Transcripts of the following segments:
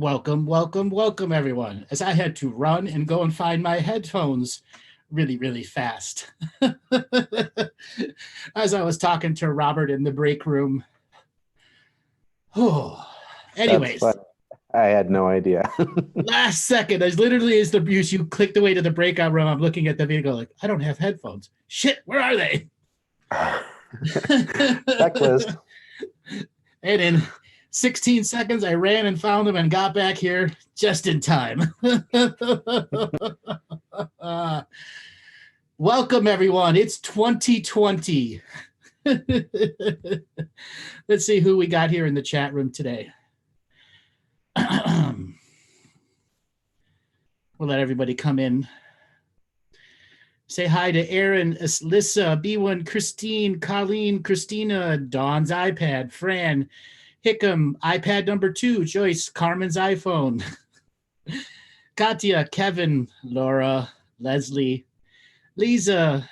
Welcome, welcome, welcome, everyone. As I had to run and go and find my headphones really, really fast. As I was talking to Robert in the break room. Oh, anyways. That's funny. I had no idea. Last second, as literally as the abuse, you clicked away to the breakout room. I'm looking at the video like, I don't have headphones. Shit, where are they? Checklist. And in 16 seconds, I ran and found them and got back here just in time. Welcome, everyone. It's 2020. Let's see who we got here in the chat room today. We'll let everybody come in. Say hi to Aaron, Alyssa, B1, Christine, Colleen, Christina, Dawn's iPad, Fran, Hickam, iPad number 2, Joyce, Carmen's iPhone, Katya, Kevin, Laura, Leslie, Lisa,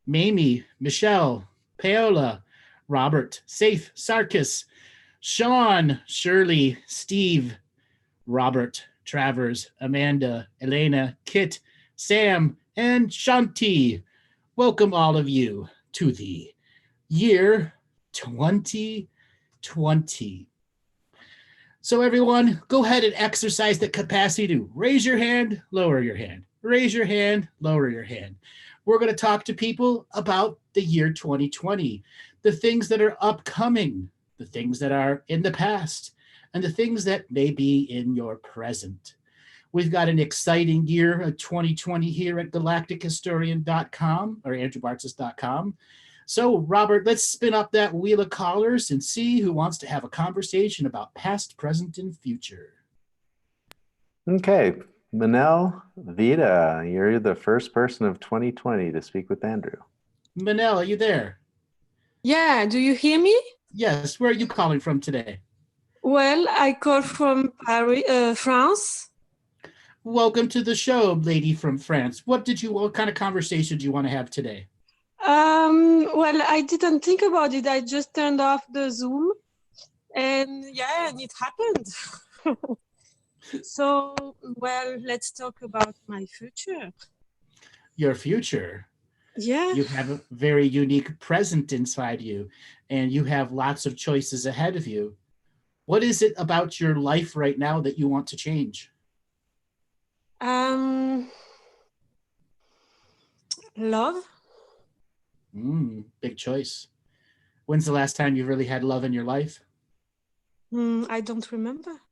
Mamie, Michelle, Paola, Robert, Safe, Sarkis, Sean, Shirley, Steve, Robert, Travers, Amanda, Elena, Kit, Sam, and Shanti. Welcome all of you to the year 2020. So everyone, go ahead and exercise that capacity to raise your hand, lower your hand, raise your hand, lower your hand. We're going to talk to people about the year 2020, the things that are upcoming, the things that are in the past, and the things that may be in your present. We've got an exciting year of 2020 here at GalacticHistorian.com or AndrewBartzis.com. So, Robert, let's spin up that wheel of callers and see who wants to have a conversation about past, present, and future. Okay, Manel Vita, you're the first person of 2020 to speak with Andrew. Manel, are you there? Yeah, do you hear me? Yes, where are you calling from today? Well, I call from Paris, France. Welcome to the show, lady from France. What kind of conversation do you want to have today? Well, I didn't think about it. I just turned off the Zoom and it happened. So, well, let's talk about my future. Your future? Yeah. You have a very unique present inside you, and you have lots of choices ahead of you. What is it about your life right now that you want to change? Love. Big choice. When's the last time you really had love in your life? I don't remember.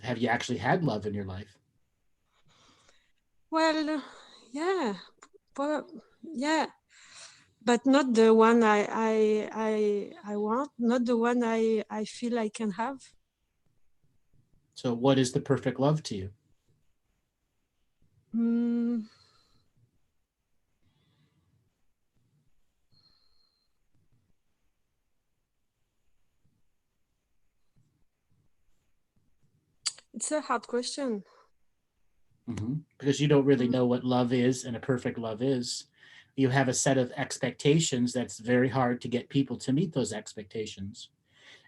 Have you actually had love in your life? Well, yeah. But not the one I want, not the one I feel I can have. So what is the perfect love to you? It's a hard question. Because you don't really know what love is and a perfect love is. You have a set of expectations that's very hard to get people to meet those expectations.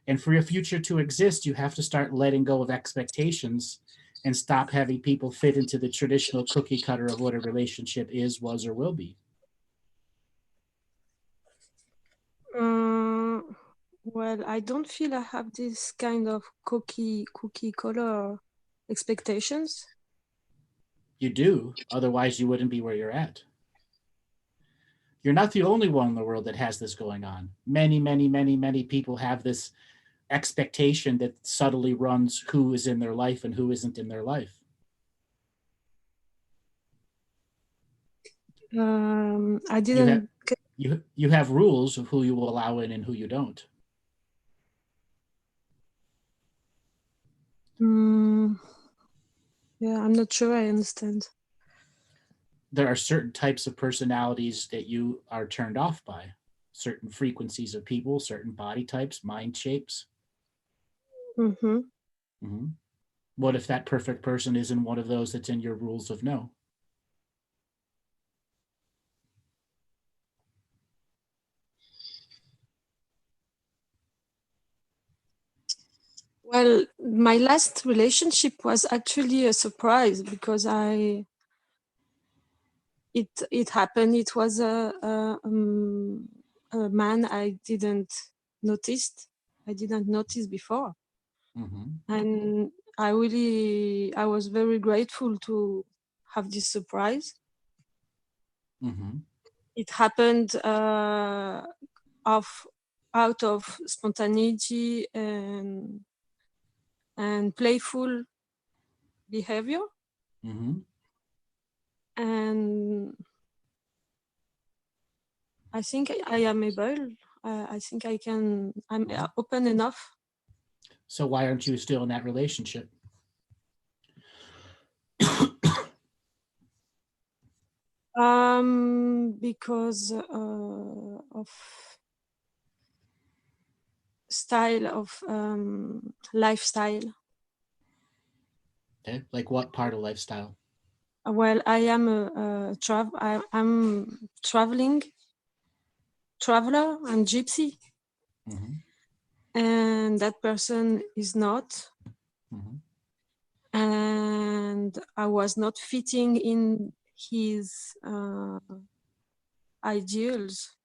And for your future to exist, you have to start letting go of expectations and stop having people fit into the traditional cookie cutter of what a relationship is, was, or will be. Well, I don't feel I have this kind of cookie color expectations. You do, otherwise you wouldn't be where you're at. You're not the only one in the world that has this going on. Many, many, many, many people have this expectation that subtly runs who is in their life and who isn't in their life. I didn't. You have rules of who you will allow in and who you don't. Yeah, I'm not sure I understand. There are certain types of personalities that you are turned off by, certain frequencies of people, certain body types, mind shapes. What if that perfect person isn't one of those that's in your rules of no? Well, my last relationship was actually a surprise because it happened. It was a man I didn't notice before, and I was very grateful to have this surprise. It happened out of spontaneity and playful behavior. And I think I am able. I think I can. I'm open enough. So why aren't you still in that relationship? Because of style of lifestyle. Okay, like what part of lifestyle? Well, I am I'm traveler and gypsy, and that person is not. And I was not fitting in his ideals.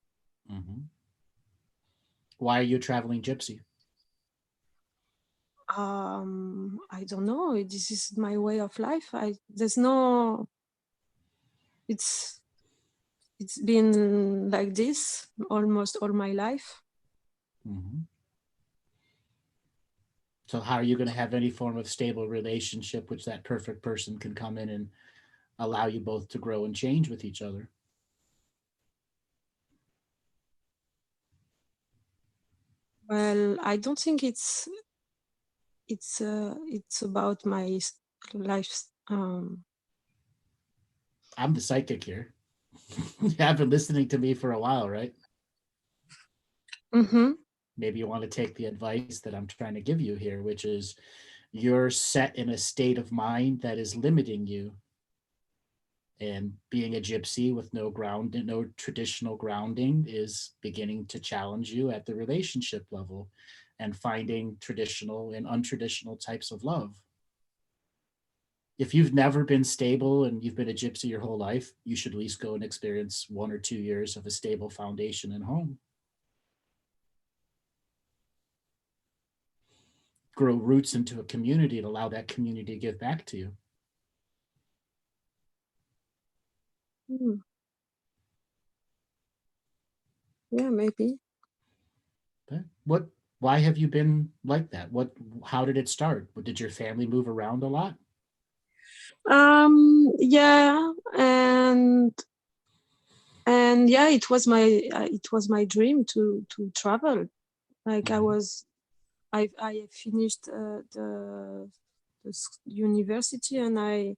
Why are you traveling gypsy? I don't know. This is my way of life. It's been like this almost all my life. So how are you going to have any form of stable relationship which that perfect person can come in and allow you both to grow and change with each other? Well, I don't think it's about my life. I'm the psychic here. You have been listening to me for a while, right? Maybe you want to take the advice that I'm trying to give you here, which is you're set in a state of mind that is limiting you. And being a gypsy with no traditional grounding is beginning to challenge you at the relationship level and finding traditional and untraditional types of love. If you've never been stable and you've been a gypsy your whole life, you should at least go and experience 1 or 2 years of a stable foundation and home. Grow roots into a community and allow that community to give back to you. Yeah, maybe. Okay. Why have you been like that? How did it start? Did your family move around a lot? Yeah, and yeah, it was my dream to travel. Like I finished the university and I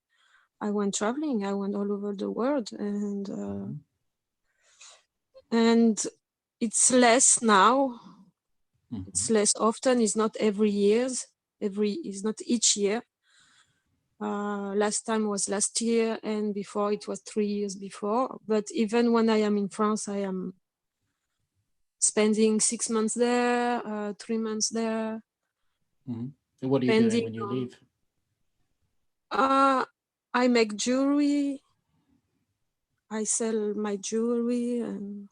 went traveling. I went all over the world, and it's less now. It's less often. It's not every year. It's not each year. Last time was last year, and before it was 3 years before. But even when I am in France, I am spending 6 months there, 3 months there. And what are you doing when you leave? I make jewelry. I sell my jewelry, and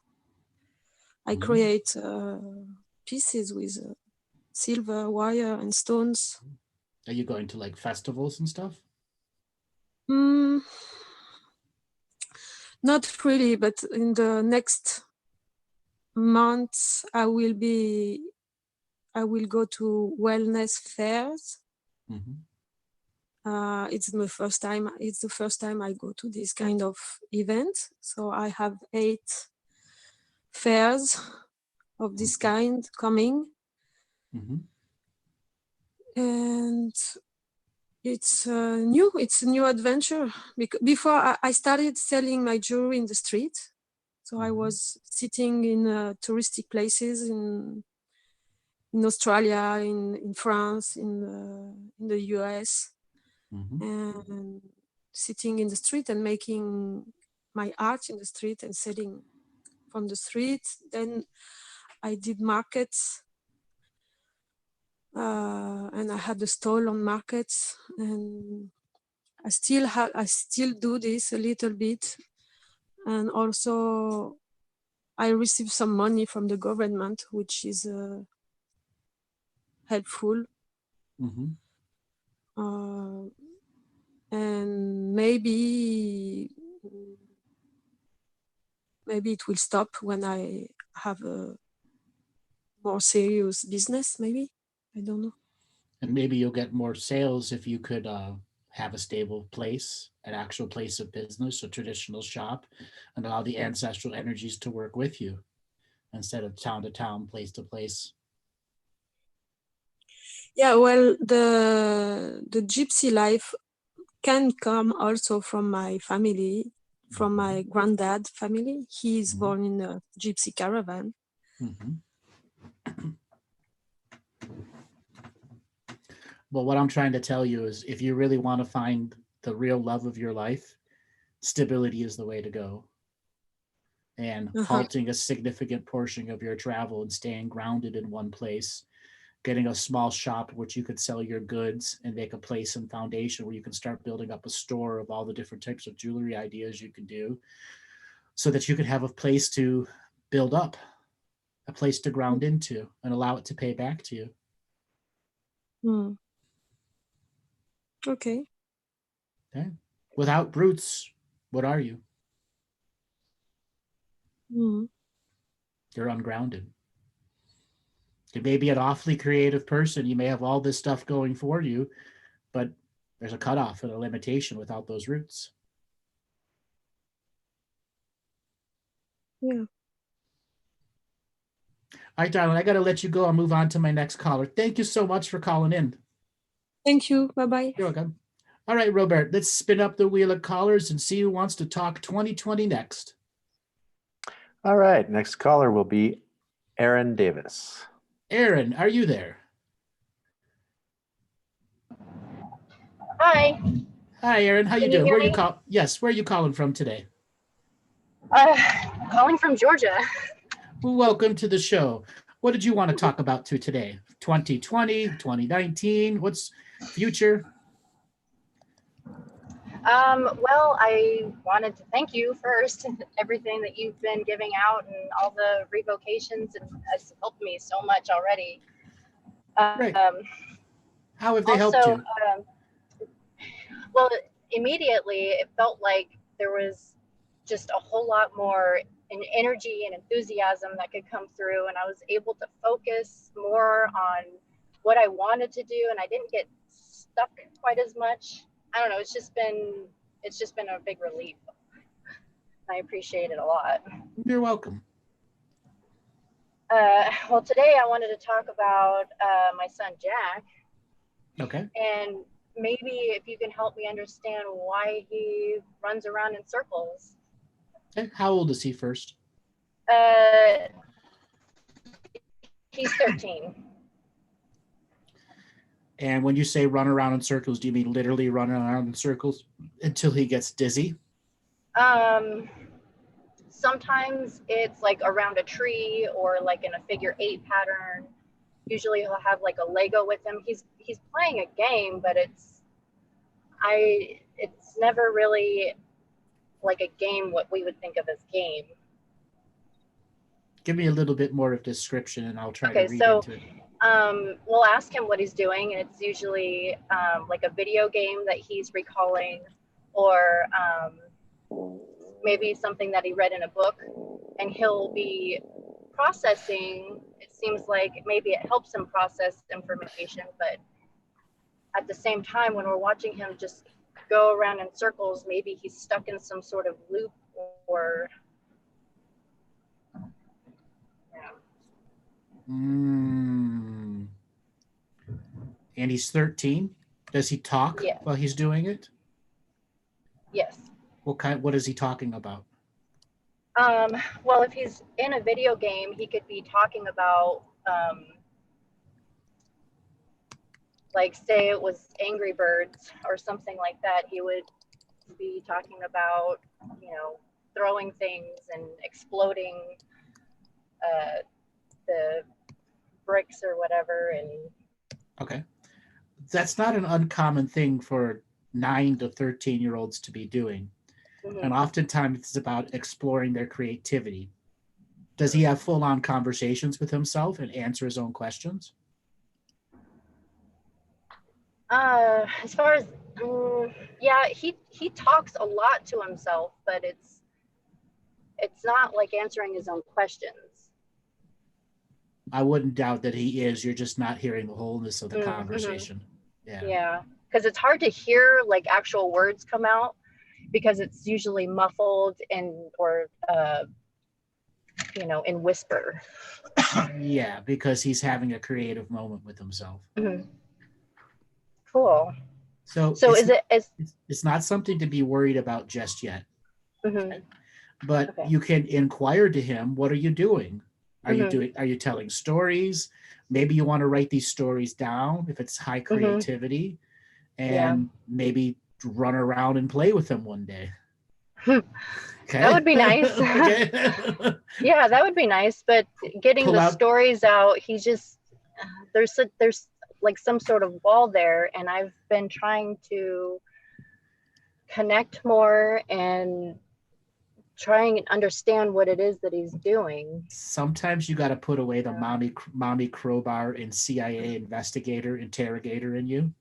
I create pieces with silver, wire, and stones. Are you going to like festivals and stuff? Not really, but in the next months, I will go to wellness fairs. It's the first time I go to this kind of event. So I have 8 fairs of this kind coming. And it's a new adventure. Before I started selling my jewelry in the street. So I was sitting in touristic places in Australia, in France, in the US, and sitting in the street and making my art in the street and selling from the street. Then I did markets and I had a stall on markets, and I still do this a little bit, and also I receive some money from the government, which is helpful. Mm-hmm. And maybe it will stop when I have a more serious business. Maybe, I don't know. And maybe you'll get more sales if you could have a stable place, an actual place of business, a traditional shop, and allow the ancestral energies to work with you instead of town to town, place to place. Yeah, well, the gypsy life can come also from my family, from my granddad family. He is born in a gypsy caravan. Mm-hmm. Well, what I'm trying to tell you is if you really want to find the real love of your life, stability is the way to go. And halting a significant portion of your travel and staying grounded in one place, getting a small shop which you could sell your goods and make a place and foundation where you can start building up a store of all the different types of jewelry ideas you can do so that you can have a place to build up, a place to ground into and allow it to pay back to you. Okay. Without roots, what are you? You're ungrounded. You may be an awfully creative person. You may have all this stuff going for you, but there's a cutoff and a limitation without those roots. Yeah. All right, darling, I got to let you go. I'll move on to my next caller. Thank you so much for calling in. Thank you. Bye-bye. You're welcome. All right, Robert, let's spin up the wheel of callers and see who wants to talk 2020 next. All right, next caller will be Aaron Davis. Aaron, are you there? Hi. Hi, Aaron. How you Can you doing? hear Where me? you call? Yes, where are you calling from today? Calling from Georgia. Welcome to the show. What did you want to talk about today? 2020, 2019, what's future? Well, I wanted to thank you first, everything that you've been giving out and all the revocations, and has helped me so much already. Right. How have they helped you? Well, immediately it felt like there was just a whole lot more energy and enthusiasm that could come through, and I was able to focus more on what I wanted to do, and I didn't get stuck quite as much. I don't know, it's just been a big relief. I appreciate it a lot. You're welcome. Well, today I wanted to talk about my son Jack. Okay. And maybe if you can help me understand why he runs around in circles. Okay. How old is he first? He's 13. And when you say run around in circles, do you mean literally run around in circles until he gets dizzy? Sometimes it's like around a tree or like in a figure-8 pattern. Usually he'll have like a Lego with him. He's playing a game, but it's never really like a game what we would think of as game. Give me a little bit more of description and I'll try to read into it. We'll ask him what he's doing, and it's usually like a video game that he's recalling, or maybe something that he read in a book, and he'll be processing. It seems like maybe it helps him process information, but at the same time, when we're watching him just go around in circles, maybe he's stuck in some sort of loop or And he's 13. Does he talk while he's doing it? Yes. What is he talking about? Well, if he's in a video game, he could be talking about, like, say it was Angry Birds or something like that. He would be talking about, throwing things and exploding the bricks or whatever, and Okay. That's not an uncommon thing for 9 to 13-year-olds to be doing. And oftentimes it's about exploring their creativity. Does he have full-on conversations with himself and answer his own questions? As far as yeah, he talks a lot to himself, but it's not like answering his own questions. I wouldn't doubt that he is. You're just not hearing the wholeness of the conversation. Yeah, because it's hard to hear like actual words come out because it's usually muffled or in whisper. Yeah, because he's having a creative moment with himself. Cool. So it's not something to be worried about just yet. But you can inquire to him, what are you doing? Are you telling stories? Maybe you want to write these stories down if it's high creativity, and maybe run around and play with them one day. Okay. That would be nice. Yeah, that would be nice. But getting the stories out, he just there's like some sort of wall there, and I've been trying to connect more and trying and understand what it is that he's doing. Sometimes you got to put away the mommy crowbar and CIA interrogator in you,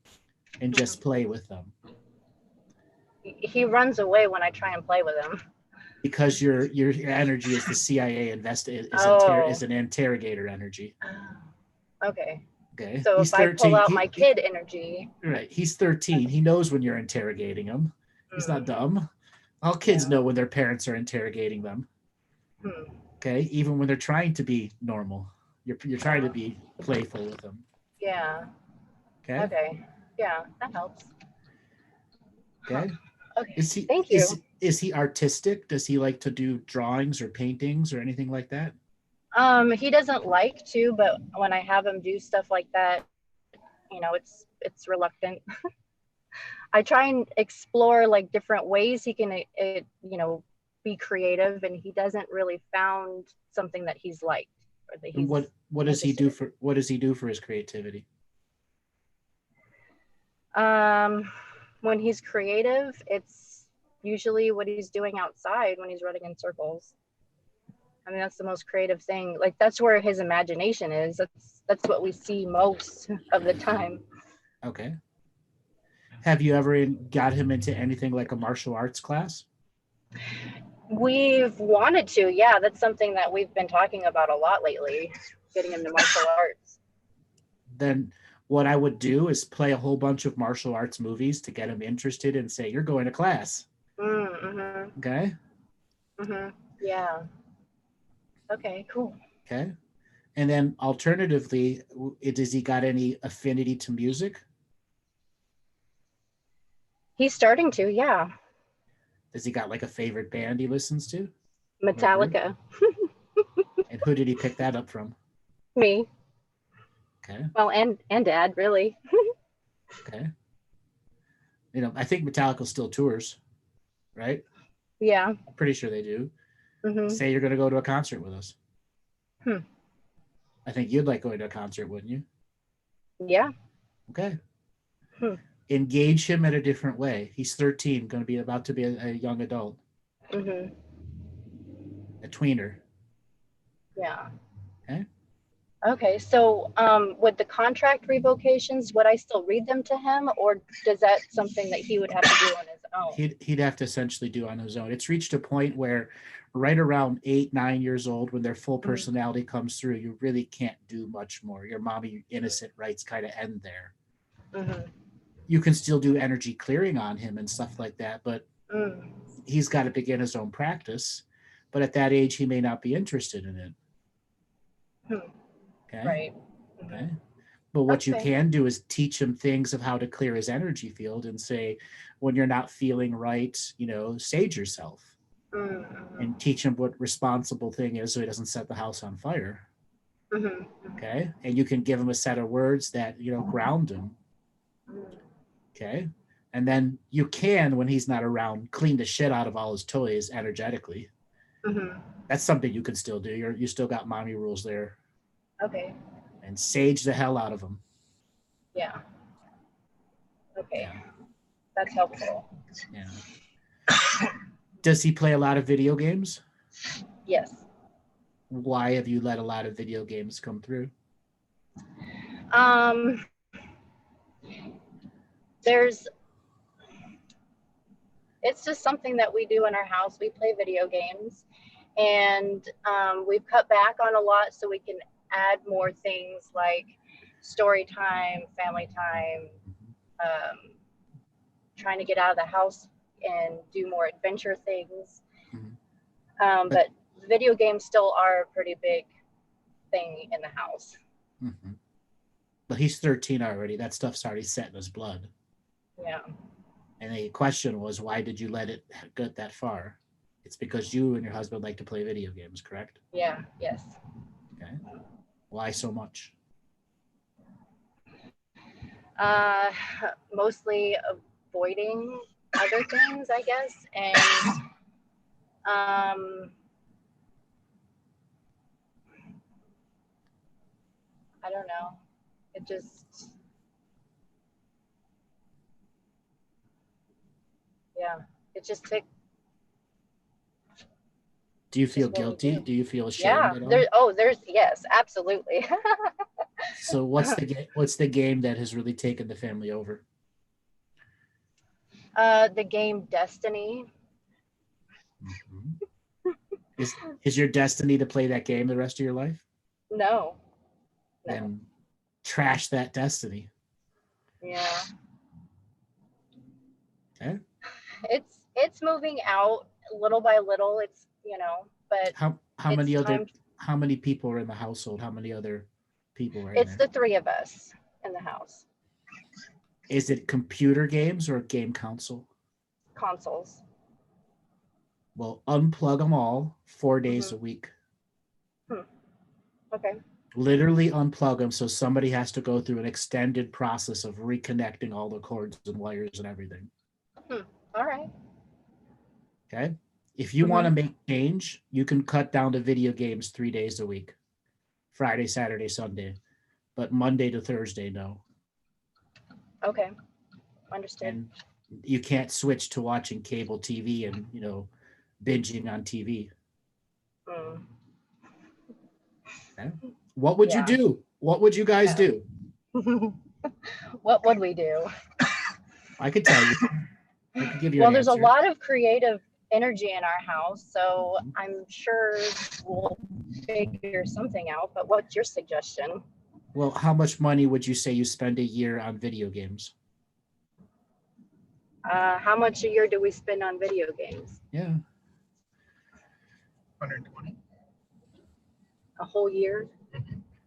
and just play with them. He runs away when I try and play with him. Because your energy is the CIA is an interrogator energy. Okay. Okay. So if 13, I pull out my kid energy. Right. He's 13. He knows when you're interrogating him. He's not dumb. All kids know when their parents are interrogating them. Okay. Even when they're trying to be normal, you're trying to be playful with them. Yeah. Okay. Okay. Yeah, that helps. Okay. Okay. Thank you. Is he artistic? Does he like to do drawings or paintings or anything like that? He doesn't like to, but when I have him do stuff like that, it's reluctant. I try and explore like different ways he can, be creative, and he doesn't really found something that he's liked. Or that he's what does he do for his creativity? When he's creative, it's usually what he's doing outside when he's running in circles. I mean, that's the most creative thing. Like, that's where his imagination is. That's what we see most of the time. Okay. Have you ever got him into anything like a martial arts class? We've wanted to, yeah. That's something that we've been talking about a lot lately, getting him to martial arts. Then what I would do is play a whole bunch of martial arts movies to get him interested and say, you're going to class. Okay? Yeah. Okay, cool. Okay. And then alternatively, does he got any affinity to music? He's starting to, yeah. Does he got like a favorite band he listens to? Metallica. And who did he pick that up from? Me. Okay. Well, and Dad, really. Okay. I think Metallica still tours, right? Yeah. I'm pretty sure they do. Say you're going to go to a concert with us. I think you'd like going to a concert, wouldn't you? Yeah. Okay. Engage him in a different way. He's 13, going to be about to be a young adult. A tweener. Yeah. Okay. Okay, so with the contract revocations, would I still read them to him, or is that something that he would have to do on his own? He'd have to essentially do on his own. It's reached a point where right around 8, 9 years old, when their full personality comes through, you really can't do much more. Your mommy innocent rights kind of end there. You can still do energy clearing on him and stuff like that, but he's got to begin his own practice. But at that age, he may not be interested in it. Okay. Right. Okay. But what you can do is teach him things of how to clear his energy field and say, when you're not feeling right, sage yourself and teach him what responsible thing is so he doesn't set the house on fire. Okay. And you can give him a set of words that, ground him. Okay. And then you can, when he's not around, clean the shit out of all his toys energetically. That's something you can still do. You still got mommy rules there. Okay. And sage the hell out of them. Yeah. Okay. Yeah. That's helpful. Yeah. Does he play a lot of video games? Yes. Why have you let a lot of video games come through? It's just something that we do in our house. We play video games, and we've cut back on a lot so we can add more things like story time, family time, trying to get out of the house and do more adventure things. Mm-hmm. But video games still are a pretty big thing in the house. Mm-hmm. But he's 13 already. That stuff's already set in his blood. Yeah. And the question was, why did you let it get that far? It's because you and your husband like to play video games, correct? Yeah. Yes. Okay. Why so much? Mostly avoiding other things, I guess, and I don't know. It just, yeah, it just took. Do you feel guilty? Do you feel ashamed Yeah, at all? yes, absolutely. So what's the game that has really taken the family over? The game Destiny. Mm-hmm. Is your destiny to play that game the rest of your life? No. Then trash that destiny. Yeah. Okay. It's moving out little by little. It's, but how many people are in the household? How many other people are in it's there? the three of us in the house. Is it computer games or game console? Consoles. Well, unplug them all 4 days a week. Okay. Literally unplug them, so somebody has to go through an extended process of reconnecting all the cords and wires and everything. All right. Okay. If you want to make change, you can cut down to video games 3 days a week. Friday, Saturday, Sunday. But Monday to Thursday, no. Okay. Understood. And you can't switch to watching cable TV and, binging on TV. Okay. What would you do? What would you guys do? What would we do? I could tell you. I could give you Well, an there's answer. a lot of creative energy in our house, so I'm sure we'll figure something out. But what's your suggestion? Well, how much money would you say you spend a year on video games? How much a year do we spend on video games? Yeah. 120. A whole year?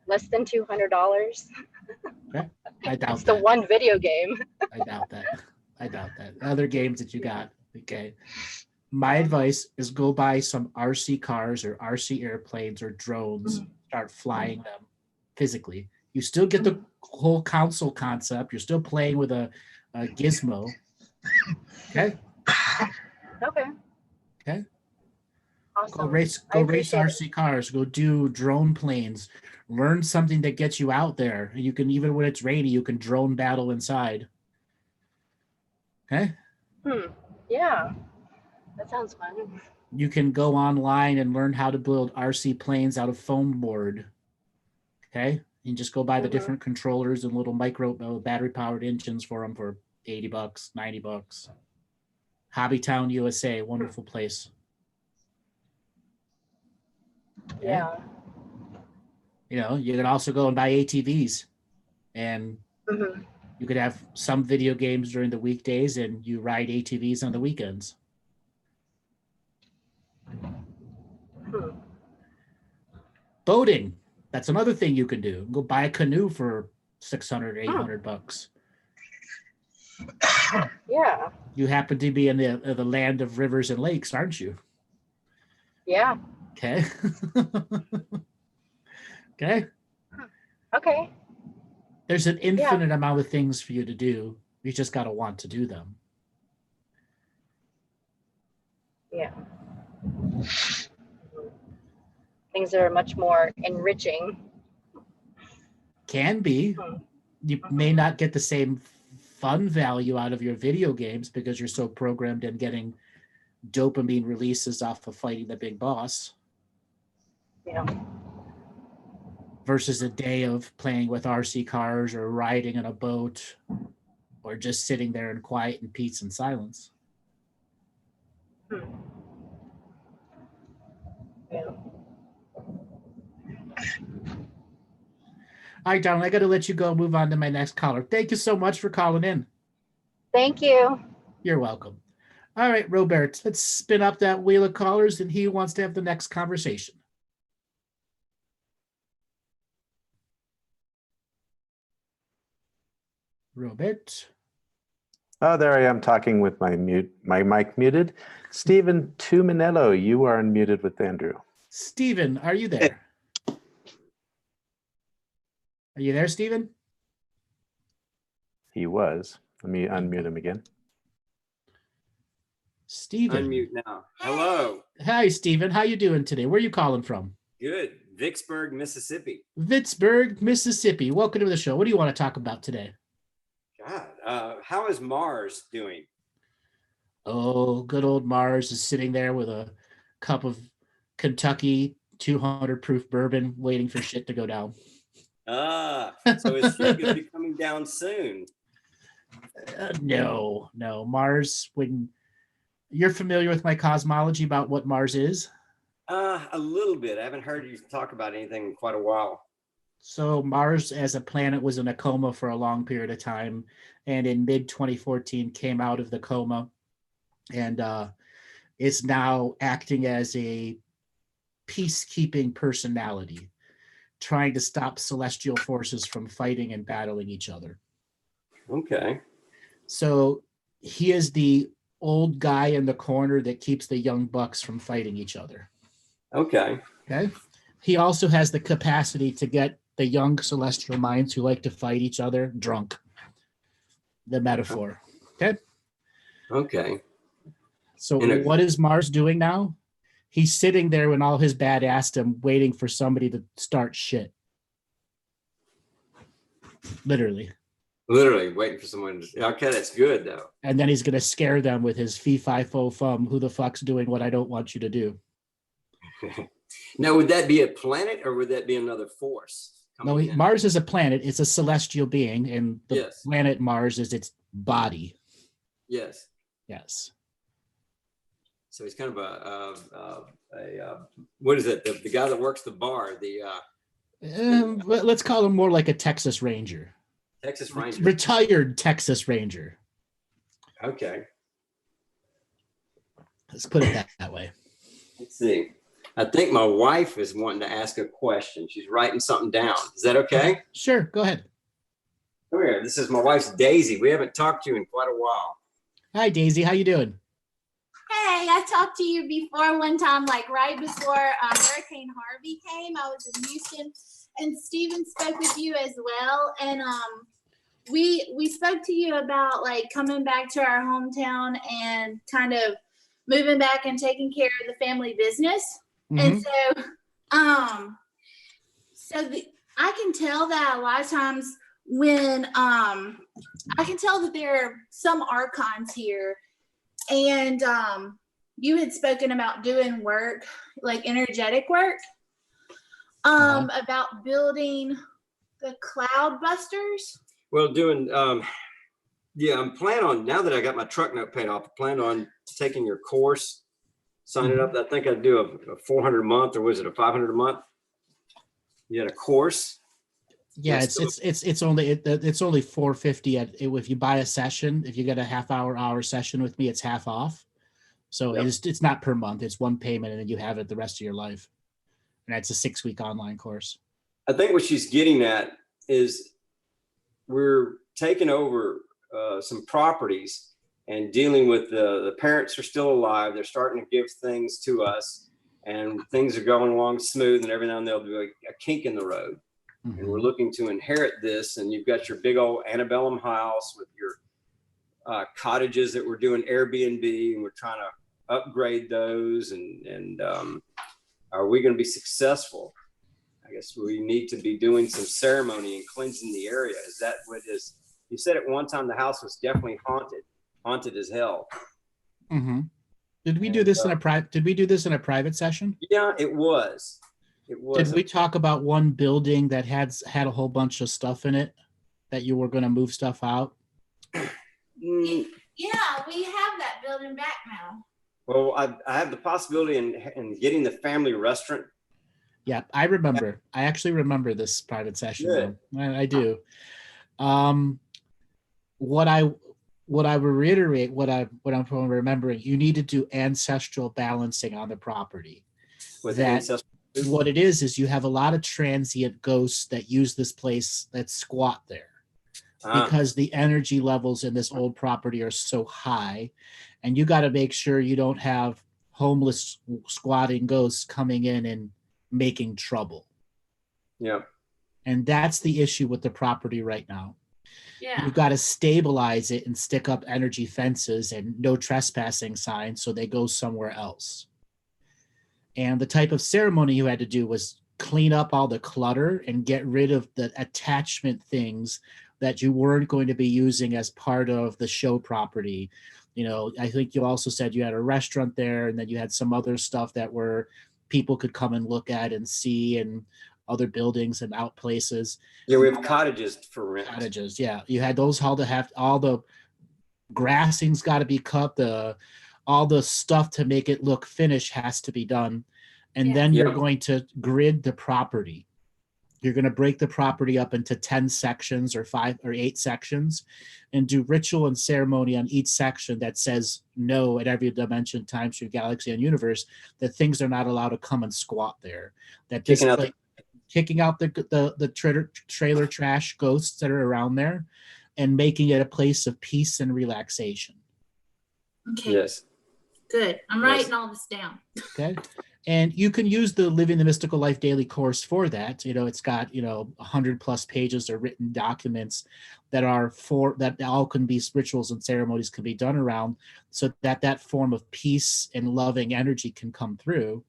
Less than $200? Okay. I doubt it's that. the one video game. I doubt that. Other games that you got. Okay. My advice is go buy some RC cars or RC airplanes or drones. Start flying them physically. You still get the whole console concept. You're still playing with a gizmo. Okay. Okay. Awesome. Go race RC cars. Go do drone planes. Learn something that gets you out there. You can, even when it's rainy, you can drone battle inside. Okay. Yeah. That sounds fun. You can go online and learn how to build RC planes out of foam board. Okay. You just go buy the different controllers and little micro battery powered engines for them for $80, $90. Hobbytown, USA, wonderful place. Okay? Yeah. You can also go and buy ATVs, and you could have some video games during the weekdays and you ride ATVs on the weekends. Boating. That's another thing you can do. Go buy a canoe for $600, $800. Yeah. You happen to be in the land of rivers and lakes, aren't you? Yeah. Okay. Okay. Okay. There's an infinite amount of things for you to do. You just got to want to do them. Yeah. Things that are much more enriching. Can be. you may not get the same fun value out of your video games because you're so programmed in getting dopamine releases off of fighting the big boss. Yeah. Versus a day of playing with RC cars or riding in a boat or just sitting there in quiet and peace and silence. Hmm. Yeah. All right, Donald, I got to let you go move on to my next caller. Thank you so much for calling in. Thank you. You're welcome. All right, Robert, let's spin up that wheel of callers and he wants to have the next conversation. Robert. Oh, there I am talking with my mic muted. Stephen Tuminello, you are unmuted with Andrew. Stephen, are you there? Are you there, Stephen? He was. Let me unmute him again. Stephen. Unmute now. Hello. Hi, Stephen. How you doing today? Where are you calling from? Good. Vicksburg, Mississippi. Vicksburg, Mississippi. Welcome to the show. What do you want to talk about today? God, how is Mars doing? Oh, good old Mars is sitting there with a cup of Kentucky 200 proof bourbon waiting for shit to go down. So is shit going to be coming down soon? No. Mars, when you're familiar with my cosmology about what Mars is? A little bit. I haven't heard you talk about anything in quite a while. So Mars as a planet was in a coma for a long period of time, and in mid-2014 came out of the coma and is now acting as a peacekeeping personality, trying to stop celestial forces from fighting and battling each other. Okay. So he is the old guy in the corner that keeps the young bucks from fighting each other. Okay. Okay. He also has the capacity to get the young celestial minds who like to fight each other drunk. The metaphor. Okay. Okay. So what is Mars doing now? He's sitting there in all his badassdom waiting for somebody to start shit. Literally waiting for someone to. Okay, that's good though. And then he's going to scare them with his fee fi fo fum. Who the fuck's doing what I don't want you to do? Now, would that be a planet or would that be another force? No, Mars is a planet. It's a celestial being, and the planet Mars is its body. Yes. Yes. So he's kind of a what is it? The guy that works the bar. Let's call him more like a Texas Ranger. Texas Ranger. Retired Texas Ranger. Okay. Let's put it that way. Let's see. I think my wife is wanting to ask a question. She's writing something down. Is that okay? Sure. Go ahead. Come here. This is my wife's Daisy. We haven't talked to you in quite a while. Hi, Daisy. How you doing? Hey, I talked to you before one time, like right before Hurricane Harvey came. I was in Houston, and Steven spoke with you as well. And we spoke to you about like coming back to our hometown and kind of moving back and taking care of the family business. Mm-hmm. And so I can tell that a lot of times when I can tell that there are some archons here, and you had spoken about doing work, like energetic work, about building the cloud busters. Well, doing I'm planning on, now that I got my truck note paid off, I plan on taking your course. Signing up. I think I'd do a 400 a month, or was it a 500 a month? You had a course. Yeah, it's only $450 if you buy a session. If you get a hour session with me, it's half off. So it's not per month. It's one payment, and then you have it the rest of your life. And that's a 6-week online course. I think what she's getting at is we're taking over some properties and dealing with the parents are still alive. They're starting to give things to us, and things are going along smooth, and every now and then there'll be a kink in the road. Mm-hmm. And we're looking to inherit this. And you've got your big old antebellum house with your cottages that we're doing Airbnb, and we're trying to upgrade those. And are we going to be successful? I guess we need to be doing some ceremony and cleansing the area. Is that what is? You said at one time the house was definitely haunted as hell. Mm-hmm. Did we do this in a private? Did we do this in a private session? Yeah, it was. It was. Did we talk about one building that had a whole bunch of stuff in it that you were going to move stuff out? Yeah, we have that building back now. Well, I have the possibility in getting the family restaurant. Yeah, I remember. I actually remember this private session. I do. What I would reiterate, what I'm remembering, you need to do ancestral balancing on the property. What it is you have a lot of transient ghosts that use this place, that squat there, because the energy levels in this old property are so high, and you got to make sure you don't have homeless squatting ghosts coming in and making trouble. Yeah. And that's the issue with the property right now. Yeah. You've got to stabilize it and stick up energy fences and no trespassing signs so they go somewhere else. And the type of ceremony you had to do was clean up all the clutter and get rid of the attachment things that you weren't going to be using as part of the show property. You know, I think you also said you had a restaurant there, and then you had some other stuff that were people could come and look at and see, and other buildings and out places. Yeah, we have cottages for rent. Cottages, yeah. You had those all the grassing's got to be cut, all the stuff to make it look finished has to be done. And then you're going to grid the property. You're going to break the property up into 10 sections or 5 or 8 sections and do ritual and ceremony on each section that says no at every dimension, time, through galaxy and universe, that things are not allowed to come and squat there. That kicking out the trailer trash ghosts that are around there and making it a place of peace and relaxation. Okay. Yes. Good. I'm writing all this down. Okay. And you can use the Living the Mystical Life Daily course for that. You know, it's got, 100+ pages of written documents that all can be rituals and ceremonies can be done around, so that form of peace and loving energy can come through.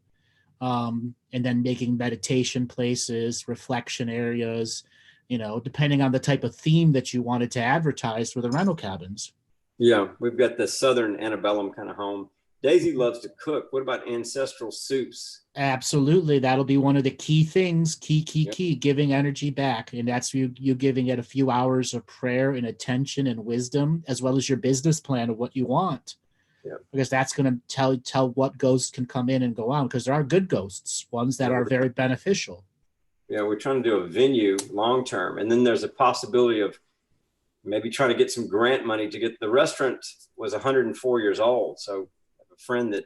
And then making meditation places, reflection areas, depending on the type of theme that you wanted to advertise for the rental cabins. Yeah, we've got the Southern antebellum kind of home. Daisy loves to cook. What about ancestral soups? Absolutely. That'll be one of the key things, key, giving energy back. And that's you giving it a few hours of prayer and attention and wisdom, as well as your business plan of what you want. Yeah. Because that's going to tell what ghosts can come in and go on, because there are good ghosts, ones that are very beneficial. Yeah, we're trying to do a venue long term. And then there's a possibility of maybe trying to get some grant money to get the restaurant was 104 years old. So friend that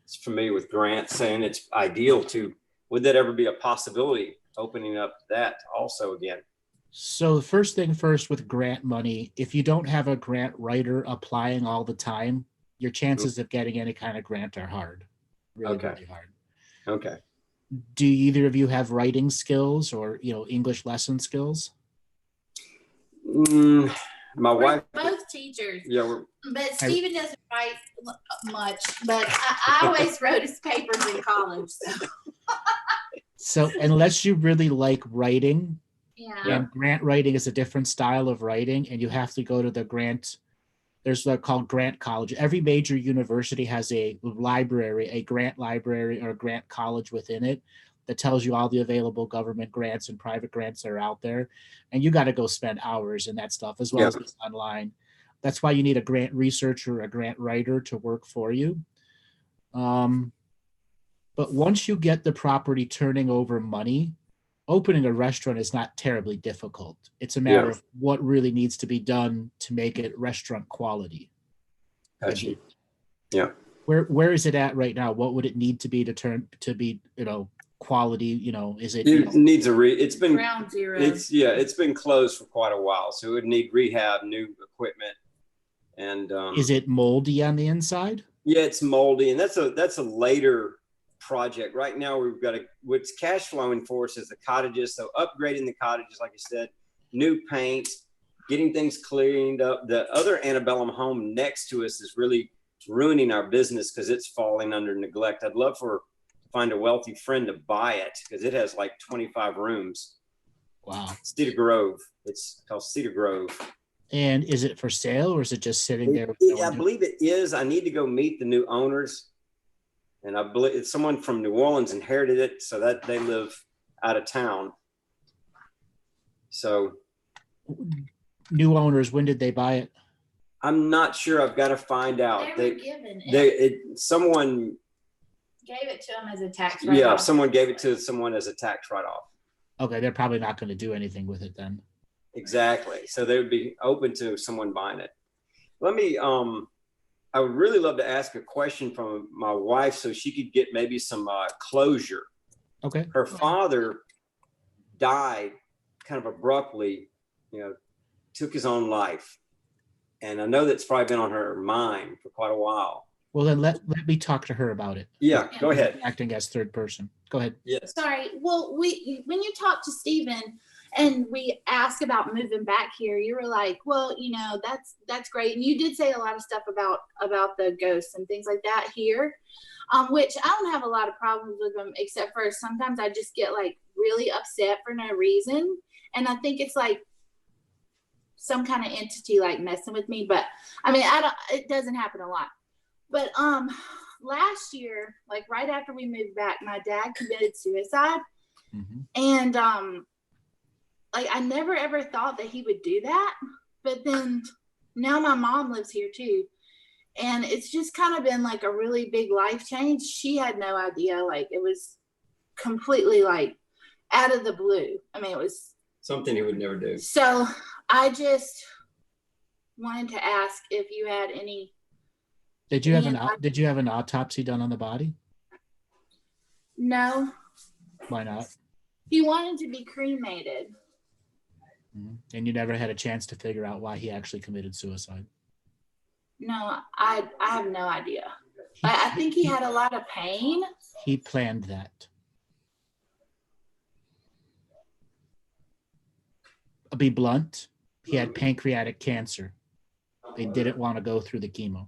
is familiar with grants saying it's ideal would that ever be a possibility, opening up that also again? So the first thing first with grant money, if you don't have a grant writer applying all the time, your chances of getting any kind of grant are hard. Really hard. Okay. Do either of you have writing skills or, English lesson skills? My wife. Both teachers. Yeah. But Stephen doesn't write much, but I always wrote his papers in college. So unless you really like writing, and grant writing is a different style of writing, and you have to go to the grant. There's what called grant college. Every major university has a library, a grant library or a grant college within it that tells you all the available government grants and private grants that are out there. And you got to go spend hours in that stuff, as well as it's online. That's why you need a grant researcher or a grant writer to work for you. But once you get the property turning over money, opening a restaurant is not terribly difficult. It's a matter of what really needs to be done to make it restaurant quality. Gotcha. Yeah. Where is it at right now? What would it need to be to be, quality? Is it? It needs it's been ground zero. It's been closed for quite a while, so it would need rehab, new equipment. And is it moldy on the inside? Yeah, it's moldy, and that's a later project. Right now, we've got what's cash flowing for us is the cottages. So upgrading the cottages, like I said, new paint, getting things cleaned up. The other antebellum home next to us is really ruining our business because it's falling under neglect. I'd love for find a wealthy friend to buy it because it has like 25 rooms. Wow. Cedar Grove. It's called Cedar Grove. And is it for sale or is it just sitting there? With no I one believe it is. I need to go meet the new owners. And I believe it's someone from New Orleans inherited it so that they live out of town. So. New owners, when did they buy it? I'm not sure. I've got to find out. They were given it. Someone gave it to them as a tax write-off. Yeah, someone gave it to someone as a tax write-off. Okay, they're probably not going to do anything with it then. Exactly. So they would be open to someone buying it. Let me, I would really love to ask a question from my wife so she could get maybe some closure. Okay. Her father died kind of abruptly, took his own life. And I know that's probably been on her mind for quite a while. Well, then let me talk to her about it. Yeah, go ahead. Acting as third person. Go ahead. Yes. Sorry. Well, when you talked to Stephen and we asked about moving back here, you were like, well, that's great. And you did say a lot of stuff about the ghosts and things like that here, which I don't have a lot of problems with them, except for sometimes I just get like really upset for no reason. And I think it's like some kind of entity like messing with me, but I mean, it doesn't happen a lot. But last year, like right after we moved back, my dad committed suicide. Mm-hmm. And like I never ever thought that he would do that. But then now my mom lives here too. And it's just kind of been like a really big life change. She had no idea. Like it was completely like out of the blue. I mean, it was something he would never do. So I just wanted to ask if you had any. Did you have an autopsy done on the body? No. Why not? He wanted to be cremated. Mm-hmm. And you never had a chance to figure out why he actually committed suicide? No, I have no idea. I think he had a lot of pain. He planned that. I'll be blunt. He had pancreatic cancer. They didn't want to go through the chemo.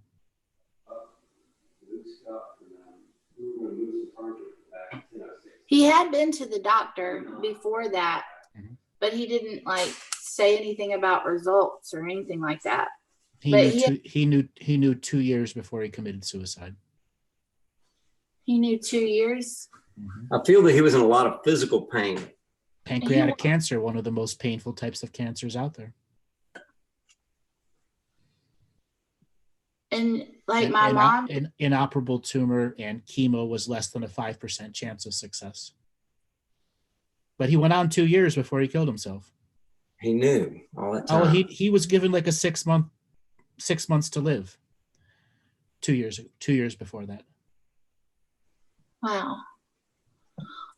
He had been to the doctor before that, mm-hmm. but he didn't like say anything about results or anything like that. He knew 2 years before he committed suicide. He knew 2 years. Mm-hmm. I feel that he was in a lot of physical pain. Pancreatic cancer, one of the most painful types of cancers out there. And like my mom, an inoperable tumor and chemo was less than a 5% chance of success. But he went on 2 years before he killed himself. He knew all that time. Oh, he was given like a 6 months to live. 2 years before that. Wow.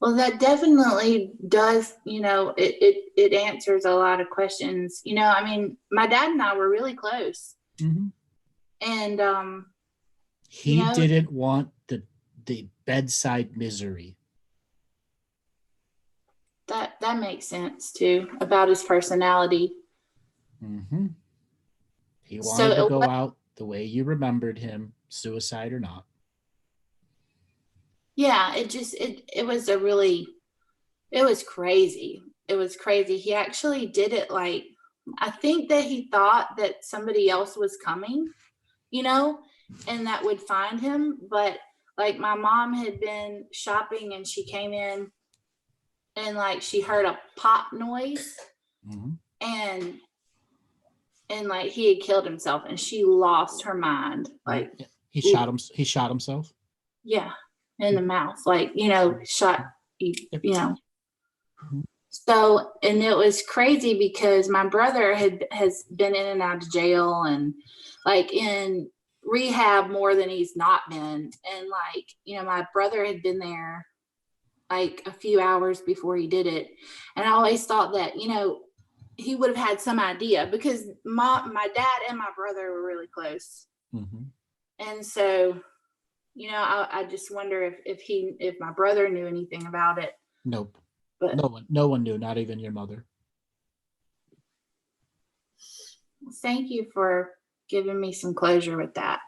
Well, that definitely does, it answers a lot of questions. I mean, my dad and I were really close. Mm-hmm. And he didn't want the bedside misery. That makes sense too, about his personality. Mm-hmm. He wanted to go out the way you remembered him, suicide or not. Yeah, it was crazy. It was crazy. He actually did it like, I think that he thought that somebody else was coming, and that would find him. But like my mom had been shopping and she came in and like she heard a pop noise. Mm-hmm. and like he had killed himself and she lost her mind. Like he shot himself. Yeah. In the mouth, like, shot, Mm-hmm. So, and it was crazy because my brother has been in and out of jail and like in rehab more than he's not been. And like, my brother had been there like a few hours before he did it. And I always thought that, he would have had some idea because my dad and my brother were really close. Mm-hmm. And so, I just wonder if my brother knew anything about it. Nope. But no one knew, not even your mother. Thank you for giving me some closure with that.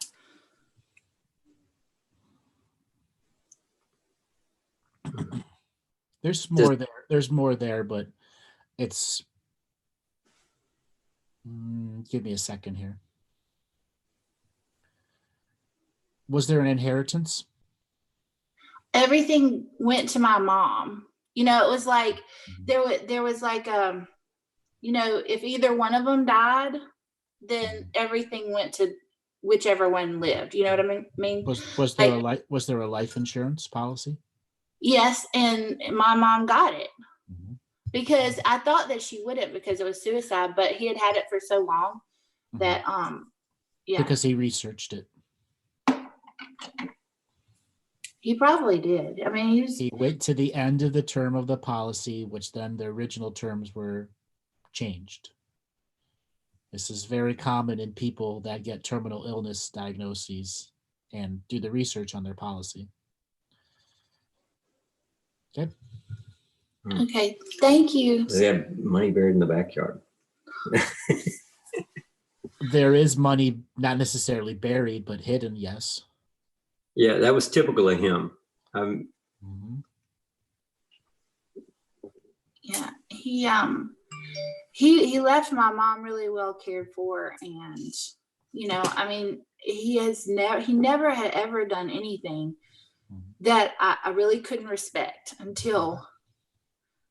There's more there. There's more there, but it's. Give me a second here. Was there an inheritance? Everything went to my mom. You know, it was like there was like you know, if either one of them died, then everything went to whichever one lived. You know what I mean? Was there a life insurance policy? Yes, and my mom got it because I thought that she wouldn't because it was suicide, but he had it for so long that yeah. Because he researched it. He probably did. I mean, he went to the end of the term of the policy, which then the original terms were changed. This is very common in people that get terminal illness diagnoses and do the research on their policy. Okay. Okay, thank you. They have money buried in the backyard. There is money, not necessarily buried, but hidden, yes. Yeah, that was typical of him. Yeah, he left my mom really well cared for, and you know, I mean, he never had ever done anything that I really couldn't respect until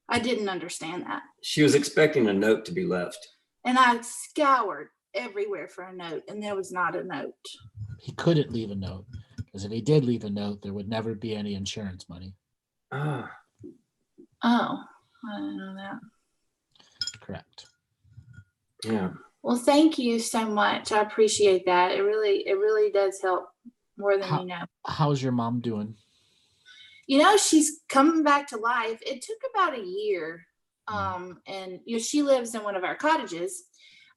I didn't understand that. She was expecting a note to be left. And I scoured everywhere for a note, and there was not a note. He couldn't leave a note, because if he did leave a note, there would never be any insurance money. Oh, I didn't know that. Correct. Yeah. Well, thank you so much. I appreciate that. It really does help more than you know. How's your mom doing? You know, she's coming back to life. It took about a year. And you know, she lives in one of our cottages,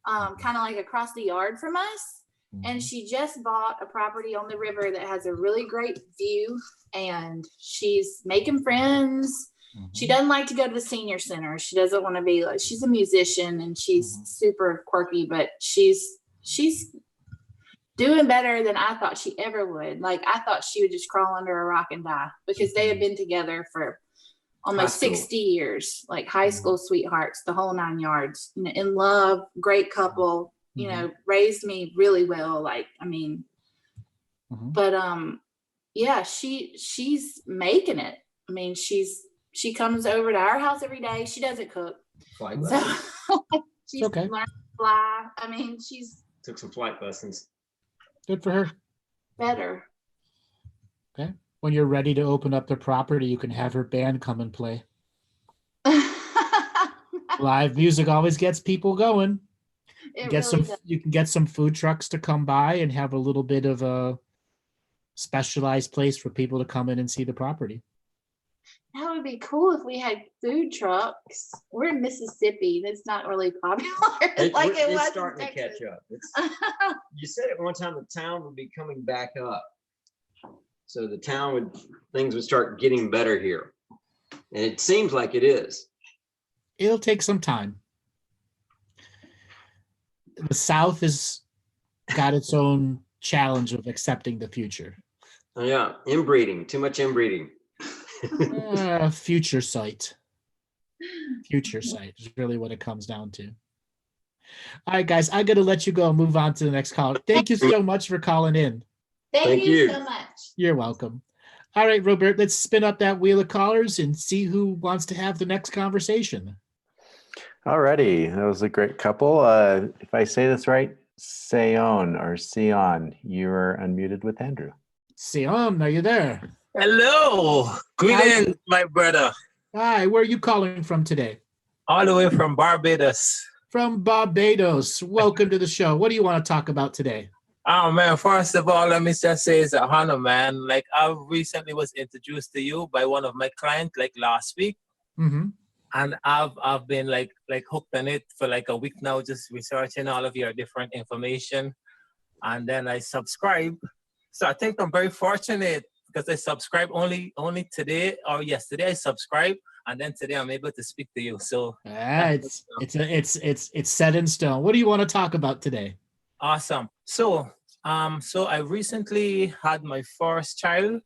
kind of like across the yard from us. And she just bought a property on the river that has a really great view, and she's making friends. She doesn't like to go to the senior center. She doesn't want to be like, she's a musician and she's super quirky, but she's doing better than I thought she ever would. Like, I thought she would just crawl under a rock and die, because they had been together for almost 60 years, like high school sweethearts, the whole 9 yards, you know, in love, great couple, you know, raised me really well. Like, I mean, but yeah, she's making it. I mean, she comes over to our house every day. She doesn't cook. Flight So she's okay. learned to fly. I mean, she's took some flight lessons. Good for her. Better. Okay. When you're ready to open up the property, you can have her band come and play. Live music always gets people going. You can get some food trucks to come by and have a little bit of a specialized place for people to come in and see the property. That would be cool if we had food trucks. We're in Mississippi. That's not really popular It's was starting to catch up. You said at one time the town would be coming back up. So the town things would start getting better here. And it seems like it is. It'll take some time. The South has got its own challenge of accepting the future. Oh, yeah, inbreeding, too much inbreeding. Future sight. Future sight is really what it comes down to. All right, guys, I'm going to let you go and move on to the next caller. Thank you so much for calling in. Thank you so much. You're welcome. All right, Robert, let's spin up that wheel of callers and see who wants to have the next conversation. Alrighty, that was a great couple. If I say this right, Seon or Sion, you're unmuted with Andrew. Sion, are you there? Hello. Greetings, my brother. Hi, where are you calling from today? All the way from Barbados. From Barbados. Welcome to the show. What do you want to talk about today? Oh, man, first of all, let me just say it's an honor, man. Like, I recently was introduced to you by one of my clients, like last week. And I've been like hooked on it for like a week now, just researching all of your different information. And then I subscribe. So I think I'm very fortunate because I subscribed only today or yesterday. I subscribed, and then today I'm able to speak to you. So it's set in stone. What do you want to talk about today? Awesome. So I recently had my first child.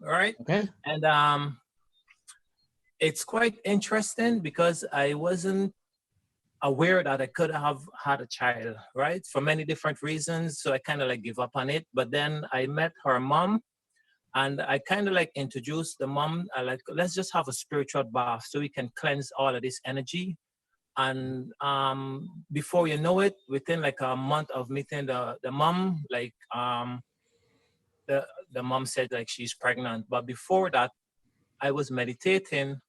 All right. Okay. And it's quite interesting because I wasn't aware that I could have had a child, right? For many different reasons. So I kind of like give up on it. But then I met her mom and I kind of like introduced the mom, like, let's just have a spiritual bath so we can cleanse all of this energy. And before you know it, within like a month of meeting the mom, like the mom said like she's pregnant. But before that, I was meditating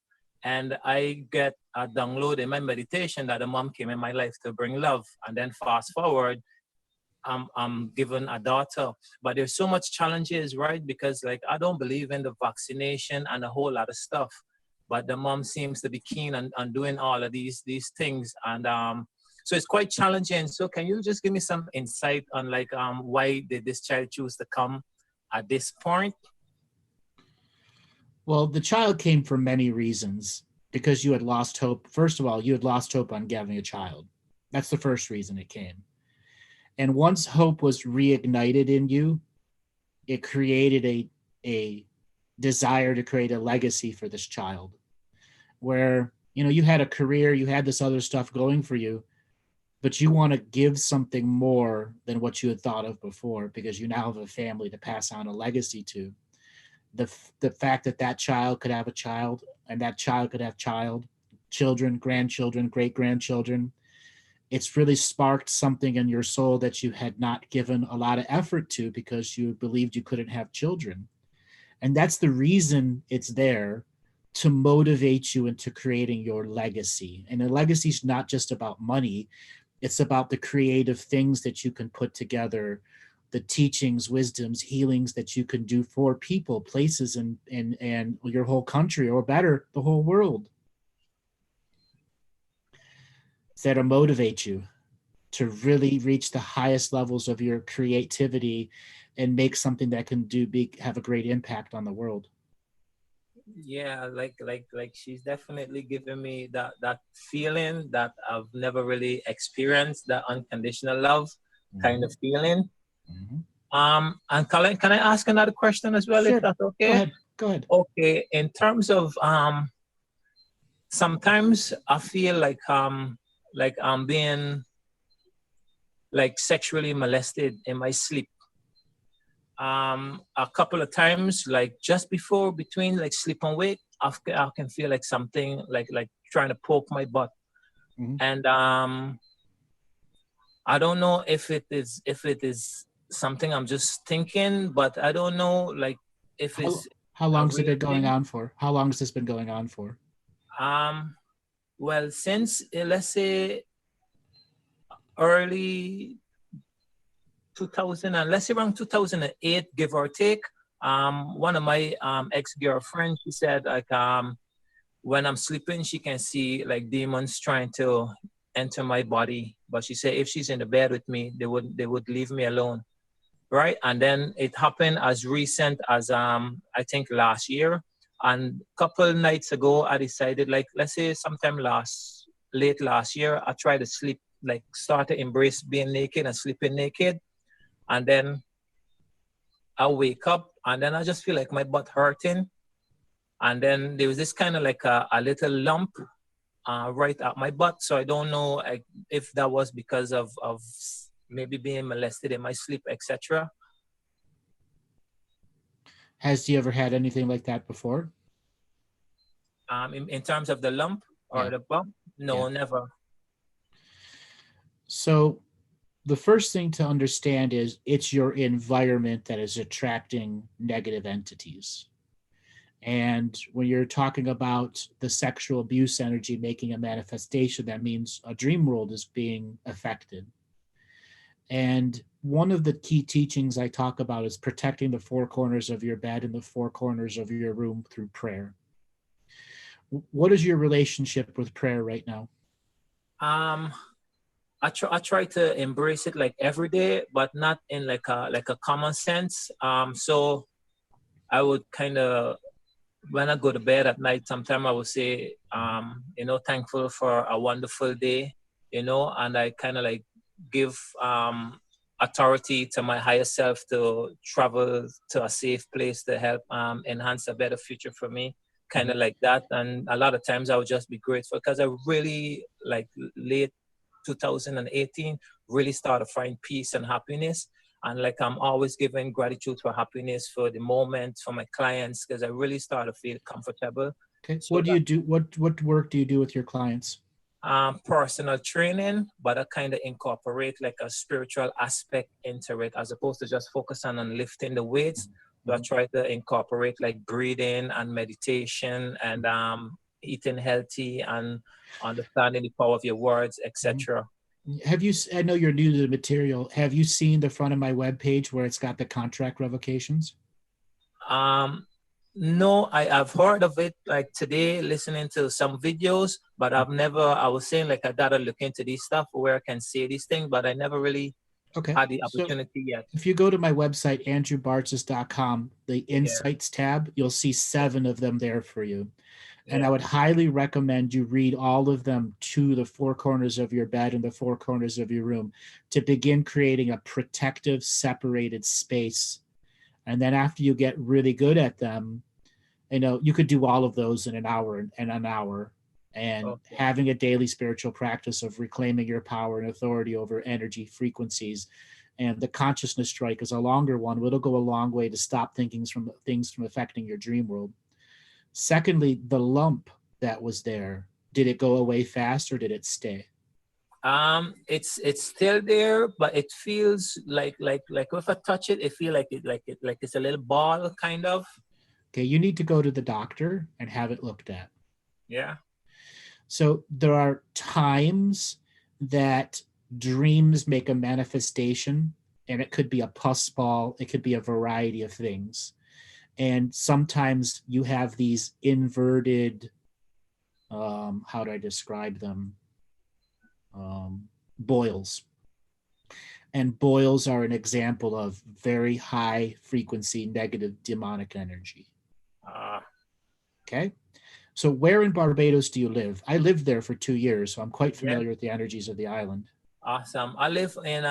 and I get a download in my meditation that the mom came in my life to bring love. And then fast forward, I'm given a daughter. But there's so much challenges, right? Because like I don't believe in the vaccination and a whole lot of stuff. But the mom seems to be keen on doing all of these things. And so it's quite challenging. So can you just give me some insight on like why did this child choose to come at this point? Well, the child came for many reasons because you had lost hope. First of all, you had lost hope on having a child. That's the first reason it came. And once hope was reignited in you, it created a desire to create a legacy for this child where, you know, you had a career, you had this other stuff going for you, but you want to give something more than what you had thought of before because you now have a family to pass on a legacy to. The fact that that child could have a child and that child could have children, grandchildren, great-grandchildren, it's really sparked something in your soul that you had not given a lot of effort to because you believed you couldn't have children. And that's the reason it's there, to motivate you into creating your legacy. And a legacy is not just about money. It's about the creative things that you can put together, the teachings, wisdoms, healings that you can do for people, places, and your whole country, or better, the whole world. That'll motivate you to really reach the highest levels of your creativity and make something that can have a great impact on the world. Yeah, like she's definitely giving me that feeling that I've never really experienced, that unconditional love kind of feeling. Mm-hmm. And can I ask another question as well? Sure. If that's okay? Go ahead. Okay, in terms of sometimes I feel like I'm being like sexually molested in my sleep. A couple of times, like just between like sleep and wake, I can feel like something like trying to poke my butt. Mm-hmm. And I don't know if it is something I'm just thinking, but I don't know like if it's. How long has it been going on for? How long has this been going on for? Well, since let's say early 2000, and let's say around 2008, give or take. One of my ex-girlfriends, she said like when I'm sleeping, she can see like demons trying to enter my body. But she said if she's in the bed with me, they would leave me alone, right? And then it happened as recent as I think last year. And a couple nights ago, I decided like let's say sometime late last year, I tried to sleep, like start to embrace being naked and sleeping naked. And then I wake up and then I just feel like my butt hurting. And then there was this kind of like a little lump right at my butt. So I don't know if that was because of maybe being molested in my sleep, etc. Has you ever had anything like that before? In terms of the lump or the bump? No, never. So the first thing to understand is it's your environment that is attracting negative entities. And when you're talking about the sexual abuse energy making a manifestation, that means a dream world is being affected. And one of the key teachings I talk about is protecting the four corners of your bed and the four corners of your room through prayer. What is your relationship with prayer right now? I try to embrace it like every day, but not in like a common sense. So I would kind of, when I go to bed at night, sometimes I would say, thankful for a wonderful day, and I kind of like give authority to my higher self to travel to a safe place to help enhance a better future for me. kind of like that. And a lot of times I would just be grateful because I really, like late 2018, really started to find peace and happiness. And like I'm always giving gratitude for happiness for the moment, for my clients, because I really started to feel comfortable. Okay. So What do you do? What work do you do with your clients? Personal training, but I kind of incorporate like a spiritual aspect into it as opposed to just focusing on lifting the weights. So I try to incorporate like breathing and meditation and eating healthy and understanding the power of your words, etc. Have you, I know you're new to the material. Have you seen the front of my webpage where it's got the contract revocations? No, I've heard of it like today, listening to some videos, but I've never, I was saying like I gotta look into these stuff where I can say these things, but I never really had the opportunity yet. If you go to my website, andrewbartzis.com, the Insights tab, you'll see 7 of them there for you. And I would highly recommend you read all of them to the 4 corners of your bed and the 4 corners of your room to begin creating a protective, separated space. And then after you get really good at them, you know, you could do all of those in an hour and having a daily spiritual practice of reclaiming your power and authority over energy frequencies. And the consciousness strike is a longer one. It'll go a long way to stop things from affecting your dream world. Secondly, the lump that was there, did it go away fast or did it stay? It's still there, but it feels like if I touch it, it feels like it's a little ball kind of. Okay, you need to go to the doctor and have it looked at. Yeah. So there are times that dreams make a manifestation, and it could be a pus ball, it could be a variety of things. And sometimes you have these inverted, how do I describe them? Boils. And boils are an example of very high frequency, negative demonic energy. Okay. So where in Barbados do you live? I lived there for 2 years, so I'm quite familiar with the energies of the island. Awesome. I live in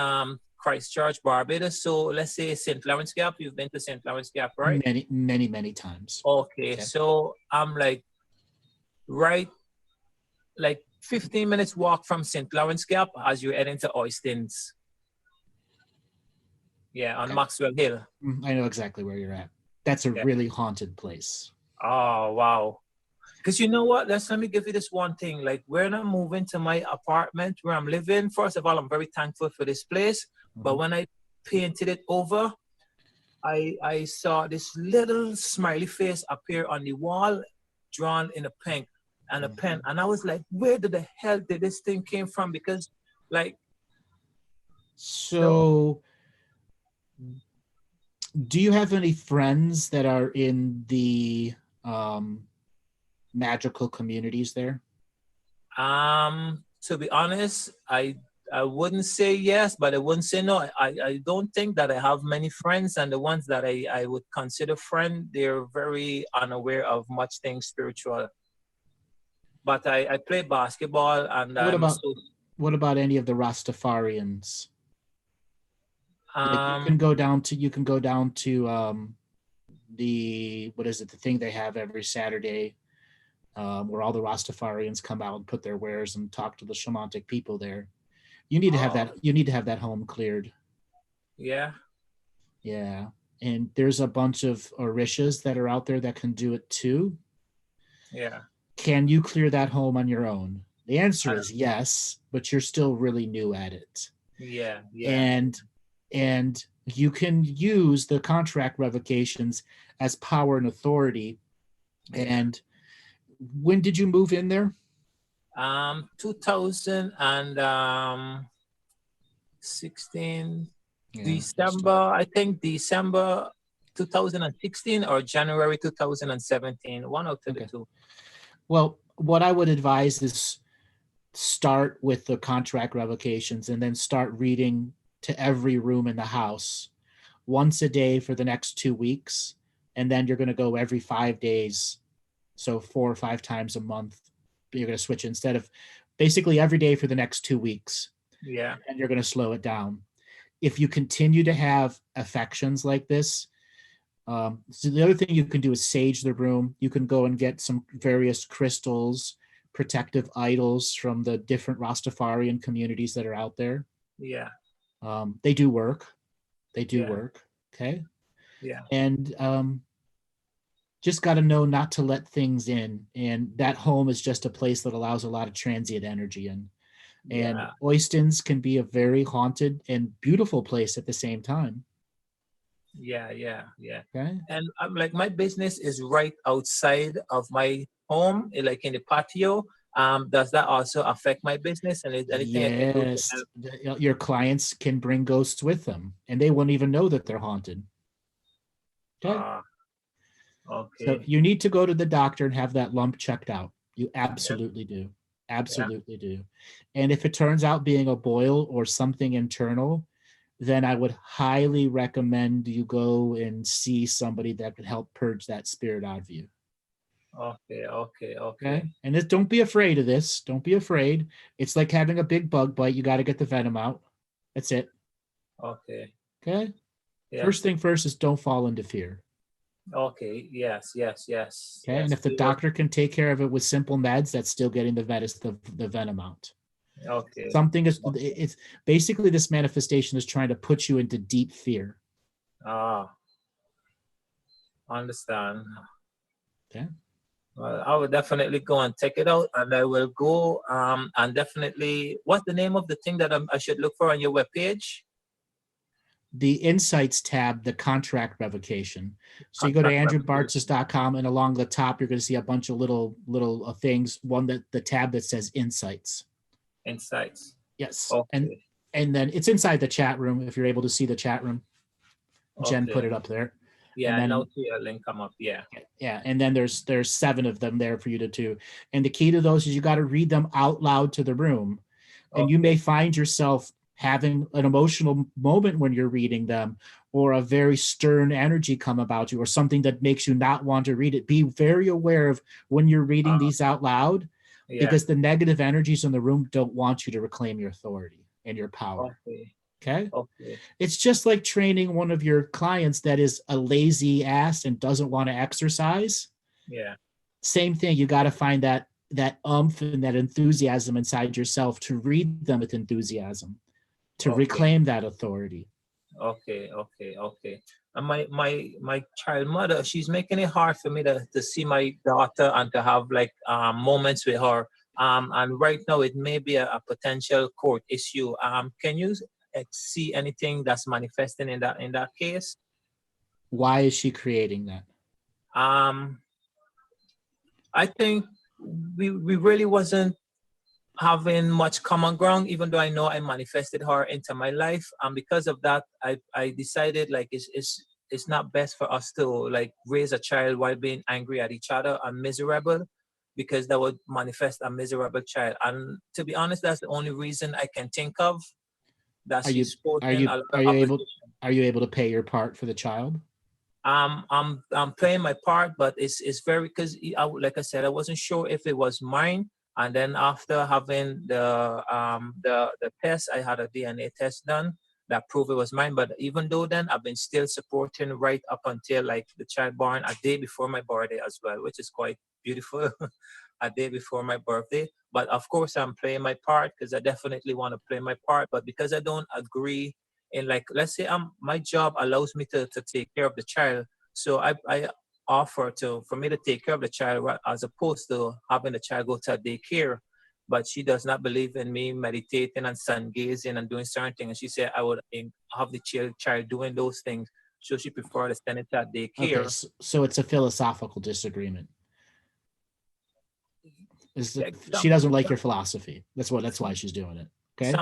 Christchurch, Barbados. So let's say St. Lawrence Gap. You've been to St. Lawrence Gap, right? Many times. Okay. So I'm like right, like 15 minutes walk from St. Lawrence Gap as you head into Oistins. Yeah, on Maxwell Hill. I know exactly where you're at. That's a really haunted place. Oh, wow. Because you know what? Let me give you this one thing. Like when I'm moving to my apartment where I'm living, first of all, I'm very thankful for this place. But when I painted it over, I saw this little smiley face appear on the wall, drawn in a pink and a pen. And I was like, where the hell did this thing came from? Because like... So do you have any friends that are in the magical communities there? To be honest, I wouldn't say yes, but I wouldn't say no. I don't think that I have many friends, and the ones that I would consider friend, they're very unaware of much things spiritual. But I play basketball, and what about any of the Rastafarians? Like you can go down to the thing they have every Saturday, where all the Rastafarians come out and put their wares and talk to the shamanic people there. You need to have that. You need to have that home cleared. Yeah. Yeah, and there's a bunch of Orishas that are out there that can do it too. Yeah. Can you clear that home on your own? The answer is yes, but you're still really new at it. Yeah. And you can use the contract revocations as power and authority. And when did you move in there? 2016, December, I think December 2016 or January 2017, one out of the two. Well, what I would advise is start with the contract revocations and then start reading to every room in the house once a day for the next 2 weeks. And then you're going to go every 5 days. So 4 or 5 times a month. You're going to switch instead of basically every day for the next 2 weeks. Yeah. And you're going to slow it down. If you continue to have affections like this, So the other thing you can do is sage the room. You can go and get some various crystals, protective idols from the different Rastafarian communities that are out there. Yeah. They do work. They do Yeah. work. Okay. Yeah. And just got to know not to let things in. And that home is just a place that allows a lot of transient energy in. And Yeah. Oistins can be a very haunted and beautiful place at the same time. Yeah. Okay. And I'm like, my business is right outside of my home, like in the patio. Does that also affect my business? And is anything I can do to Yes. help? Your clients can bring ghosts with them and they won't even know that they're haunted. Okay. Okay. So you need to go to the doctor and have that lump checked out. You absolutely do. Absolutely do. And if it turns out being a boil or something internal, then I would highly recommend you go and see somebody that could help purge that spirit out of you. Okay. And just don't be afraid of this. Don't be afraid. It's like having a big bug bite. You got to get the venom out. That's it. Okay. Okay. Yeah. First thing first is don't fall into fear. Okay. Yes. Okay. And if the doctor can take care of it with simple meds, that's still getting the venom out. Okay. Something is, it's basically this manifestation is trying to put you into deep fear. Understand. Okay. Well, I will definitely go and check it out, and I will go and definitely. What's the name of the thing that I should look for on your webpage? The Insights tab, the contract revocation. So you go to andrewbartzis.com, and along the top, you're going to see a bunch of little things. One that the tab that says Insights. Insights. Yes. Okay. And then it's inside the chat room if you're able to see the chat room. Jen Okay. put it up there. Yeah, and I know see a link come up. Yeah. Yeah, and then there's 7 of them there for you to do. And the key to those is you got to read them out loud to the room. And you may find yourself having an emotional moment when you're reading them, or a very stern energy come about you, or something that makes you not want to read it. Be very aware of when you're reading these out loud, because the negative energies in the room don't want you to reclaim your authority and your power. Okay. It's just like training one of your clients that is a lazy ass and doesn't want to exercise. Yeah. Same thing. You got to find that umph and that enthusiasm inside yourself to read them with enthusiasm, to reclaim that authority. Okay. And my child mother, she's making it hard for me to see my daughter and to have like moments with her. And right now it may be a potential court issue. Can you see anything that's manifesting in that case? Why is she creating that? I think we really wasn't having much common ground, even though I know I manifested her into my life. And because of that, I decided like it's not best for us to like raise a child while being angry at each other and miserable, because that would manifest a miserable child. And to be honest, that's the only reason I can think of. That she's are you able to pay your part for the child? I'm playing my part, but it's very, because like I said, I wasn't sure if it was mine. And then after having the test, I had a DNA test done that proved it was mine. But even though then, I've been still supporting right up until like the child born a day before my birthday as well, which is quite beautiful. A day before my birthday. But of course, I'm playing my part because I definitely want to play my part. But because I don't agree in, like, let's say my job allows me to take care of the child. So I offer for me to take care of the child as opposed to having the child go to daycare. But she does not believe in me meditating and sun gazing and doing certain things. And she said I would have the child doing those things. So she preferred to send it to daycare. Okay, so it's a philosophical disagreement. She doesn't like your philosophy. That's why she's doing it. Okay.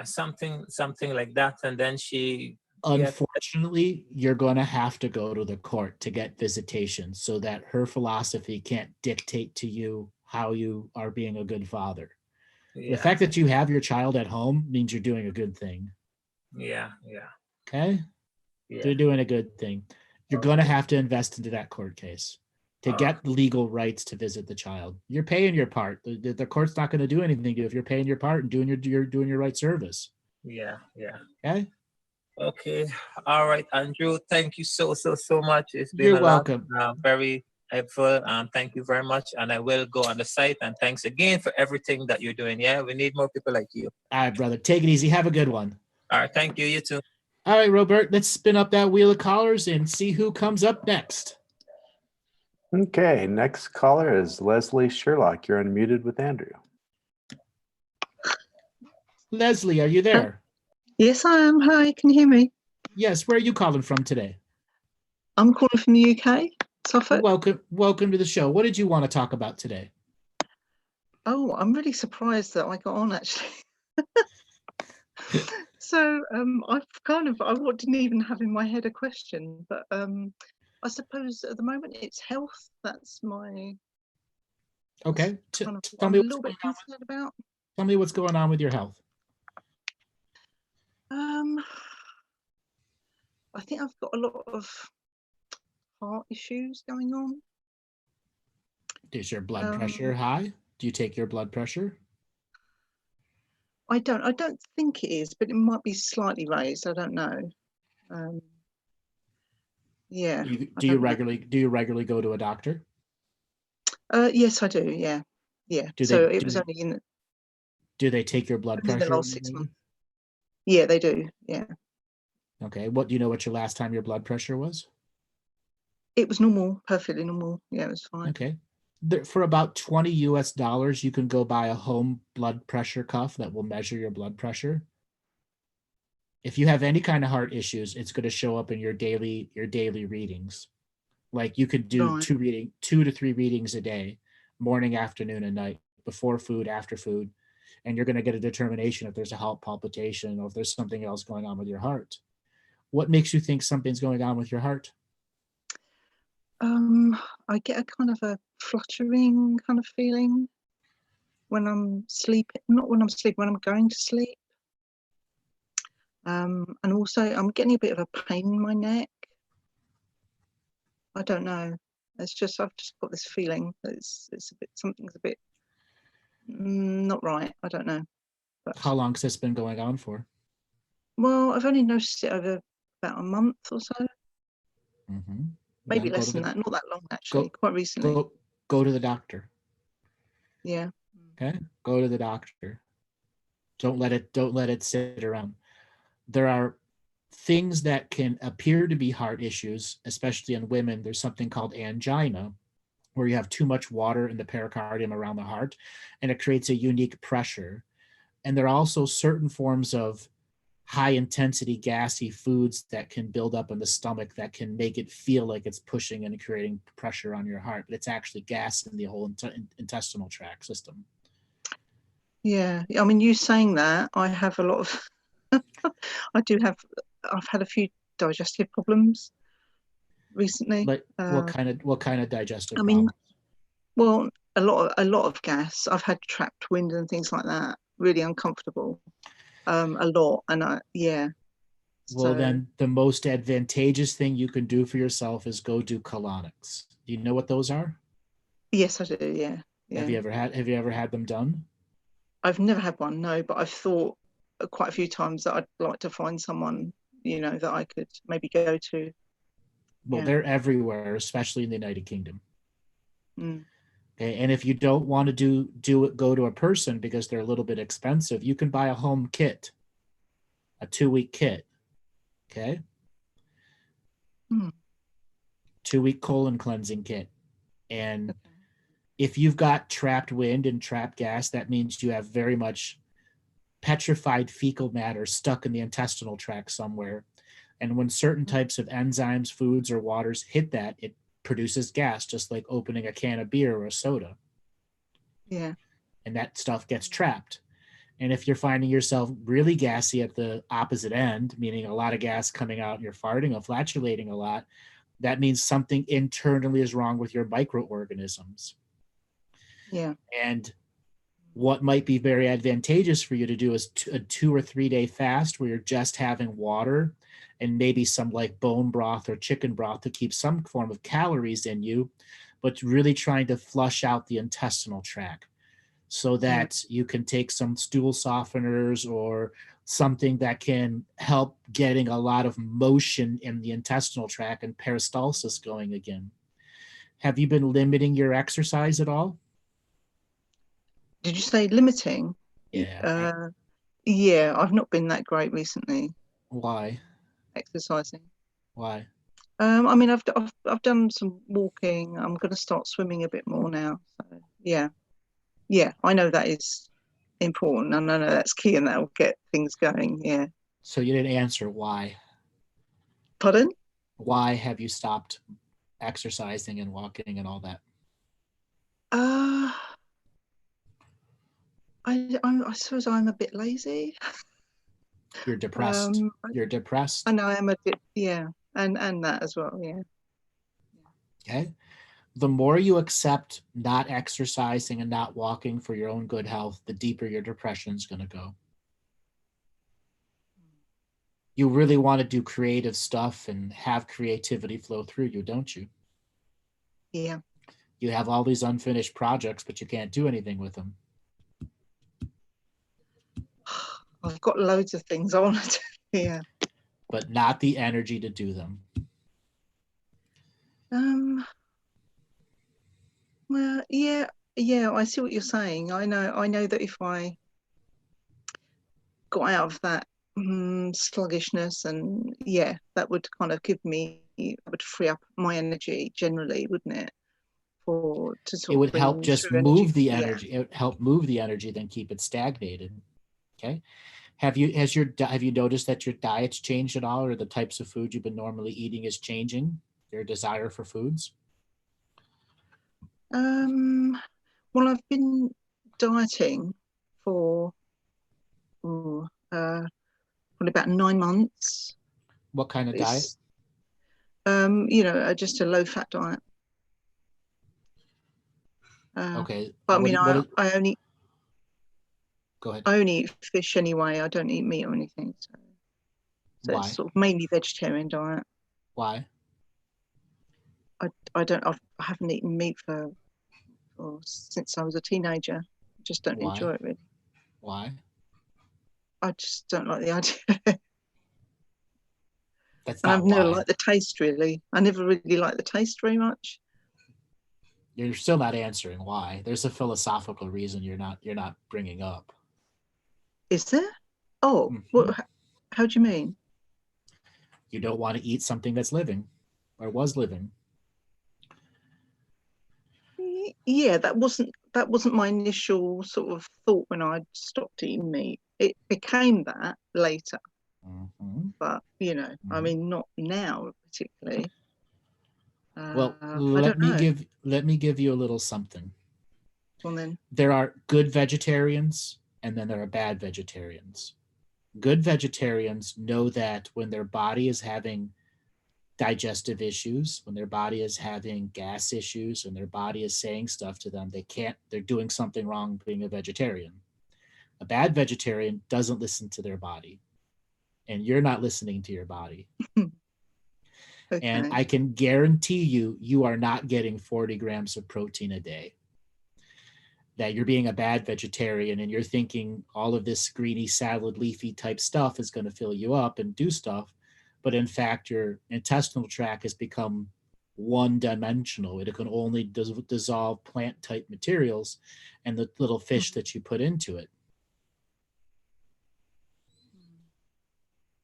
Something like that. And then she. Unfortunately, you're going to have to go to the court to get visitation so that her philosophy can't dictate to you how you are being a good father. The fact that you have your child at home means you're doing a good thing. Yeah. Okay. You're doing a good thing. You're going to have to invest into that court case to get legal rights to visit the child. You're paying your part. The court's not going to do anything to you if you're paying your part and doing your right service. Yeah. Okay. Okay. All right, Andrew. Thank you so much. It's been You're a lot, welcome. very helpful. Thank you very much. And I will go on the site. And thanks again for everything that you're doing. Yeah, we need more people like you. All right, brother. Take it easy. Have a good one. All right. Thank you. You too. All right, Robert. Let's spin up that wheel of callers and see who comes up next. Okay, next caller is Leslie Sherlock. You're unmuted with Andrew. Leslie, are you there? Yes, I am. Hi, can you hear me? Yes. Where are you calling from today? I'm calling from the UK, Suffolk. Welcome to the show. What did you want to talk about today? Oh, I'm really surprised that I got on actually. So I didn't even have in my head a question, but I suppose at the moment it's health. That's my Okay. kind of Tell I'm me a what's little bit concerned about. Tell me what's going on with your health. I think I've got a lot of heart issues going on. Is your blood pressure high? Do you take your blood pressure? I don't think it is, but it might be slightly raised. I don't know. Yeah. Do you regularly go to a doctor? Yes, I do. Yeah. Do they take your blood pressure? In the last 6 months. Yeah, they do. Yeah. Okay. Do you know what your last time your blood pressure was? It was normal, perfectly normal. Yeah, it was fine. Okay. For about $20 US, you can go buy a home blood pressure cuff that will measure your blood pressure. If you have any kind of heart issues, it's going to show up in your daily readings. Like you could do Right. 2 to 3 readings a day, morning, afternoon, and night, before food, after food, and you're going to get a determination if there's a heart palpitation or if there's something else going on with your heart. What makes you think something's going on with your heart? I get a kind of a fluttering kind of feeling when I'm sleeping, not when I'm sleeping, when I'm going to sleep. And also I'm getting a bit of a pain in my neck. I don't know. I've just got this feeling that something's a bit not right. I don't know. But, how long has this been going on for? Well, I've only noticed it over about a month or so. Mm-hmm. Maybe less than that. Not that long, actually. Quite recently. Go to the doctor. Yeah. Okay. Go to the doctor. Don't let it sit around. There are things that can appear to be heart issues, especially in women. There's something called angina, where you have too much water in the pericardium around the heart, and it creates a unique pressure. And there are also certain forms of high intensity gassy foods that can build up in the stomach that can make it feel like it's pushing and creating pressure on your heart, but it's actually gas in the whole intestinal tract system. Yeah, I mean, you saying that, I have a lot of I've had a few digestive problems recently. Like what kind of digestive I mean, problems? well, a lot of gas. I've had trapped wind and things like that. Really uncomfortable. A lot, and yeah. Well, then the most advantageous thing you can do for yourself is go do colonics. Do you know what those are? Yes, I do. Yeah. Have you ever had them done? I've never had one, no, but I've thought quite a few times that I'd like to find someone, that I could maybe go to. Well, they're everywhere, especially in the United Kingdom. Mm. Okay, and if you don't want to go to a person because they're a little bit expensive, you can buy a home kit, a 2-week kit. Okay. 2-week colon cleansing kit. And if you've got trapped wind and trapped gas, that means you have very much petrified fecal matter stuck in the intestinal tract somewhere. And when certain types of enzymes, foods, or waters hit that, it produces gas, just like opening a can of beer or a soda. Yeah. And that stuff gets trapped. And if you're finding yourself really gassy at the opposite end, meaning a lot of gas coming out and you're farting or flatulating a lot, that means something internally is wrong with your microorganisms. Yeah. And what might be very advantageous for you to do is a 2 or 3 day fast where you're just having water and maybe some like bone broth or chicken broth to keep some form of calories in you, but really trying to flush out the intestinal tract. so that you can take some stool softeners or something that can help getting a lot of motion in the intestinal tract and peristalsis going again. Have you been limiting your exercise at all? Did you say limiting? Yeah. Yeah, I've not been that great recently. Why? Exercising. Why? I mean, I've done some walking. I'm going to start swimming a bit more now. So yeah, I know that is important, and I know that's key, and that will get things going. Yeah. So you didn't answer why. Pardon? Why have you stopped exercising and walking and all that? I suppose I'm a bit lazy. You're depressed. You're depressed. I know I'm a bit, yeah, and that as well, yeah. Okay. The more you accept not exercising and not walking for your own good health, the deeper your depression is going to go. You really want to do creative stuff and have creativity flow through you, don't you? Yeah. You have all these unfinished projects, but you can't do anything with them. I've got loads of things I want to do, yeah. But not the energy to do them. Well, yeah, I see what you're saying. I know that if I got out of that sluggishness, and yeah, that would kind of that would free up my energy generally, wouldn't it? It would help just move the energy. It would help move the energy, then keep it stagnated. Okay. Have you noticed that your diet's changed at all, or the types of food you've been normally eating is changing? Your desire for foods? Well, I've been dieting for probably about 9 months. What kind of diet? Just a low-fat diet. Okay. But I mean, I only. Go ahead. I only eat fish anyway. I don't eat meat or anything. So Why? It's sort of mainly vegetarian diet. Why? I haven't eaten meat since I was a teenager. I just don't enjoy it really. Why? I just don't like the idea. That's and not I've never why. liked the taste really. I never really liked the taste very much. You're still not answering why. There's a philosophical reason you're not bringing up. Is there? Oh, how do you mean? You don't want to eat something that's living or was living. Yeah, that wasn't my initial sort of thought when I stopped eating meat. It became that later. But I mean, not now particularly. Well, let me give you a little something. Well, then there are good vegetarians and then there are bad vegetarians. Good vegetarians know that when their body is having digestive issues, when their body is having gas issues, and their body is saying stuff to them, they're doing something wrong being a vegetarian. A bad vegetarian doesn't listen to their body, and you're not listening to your body. Okay. And I can guarantee you are not getting 40 grams of protein a day. That you're being a bad vegetarian and you're thinking all of this greeny salad, leafy type stuff is going to fill you up and do stuff. But in fact, your intestinal tract has become one-dimensional. It can only dissolve plant-type materials and the little fish that you put into it.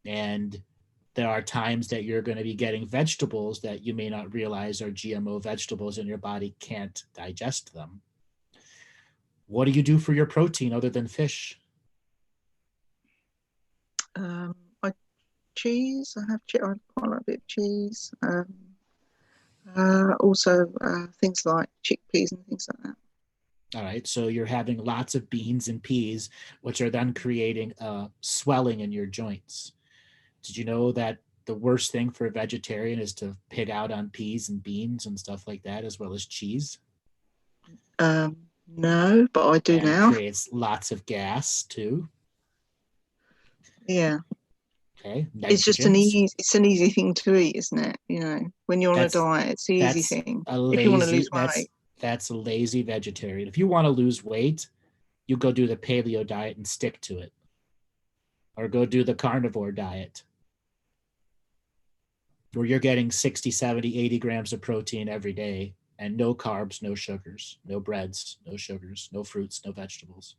And there are times that you're going to be getting vegetables that you may not realize are GMO vegetables and your body can't digest them. What do you do for your protein other than fish? Cheese. I quite like a bit of cheese. Also things like chickpeas and things like that. All right. So you're having lots of beans and peas, which are then creating swelling in your joints. Did you know that the worst thing for a vegetarian is to pig out on peas and beans and stuff like that, as well as cheese? No, but I do now. It creates lots of gas too. Yeah. Okay. It's just an easy thing to eat, isn't it? When you're on a diet, it's the easy thing. If you want to lose weight. That's a lazy vegetarian. If you want to lose weight, you go do the paleo diet and stick to it, or go do the carnivore diet, where you're getting 60, 70, 80 grams of protein every day and no carbs, no sugars, no breads, no sugars, no fruits, no vegetables,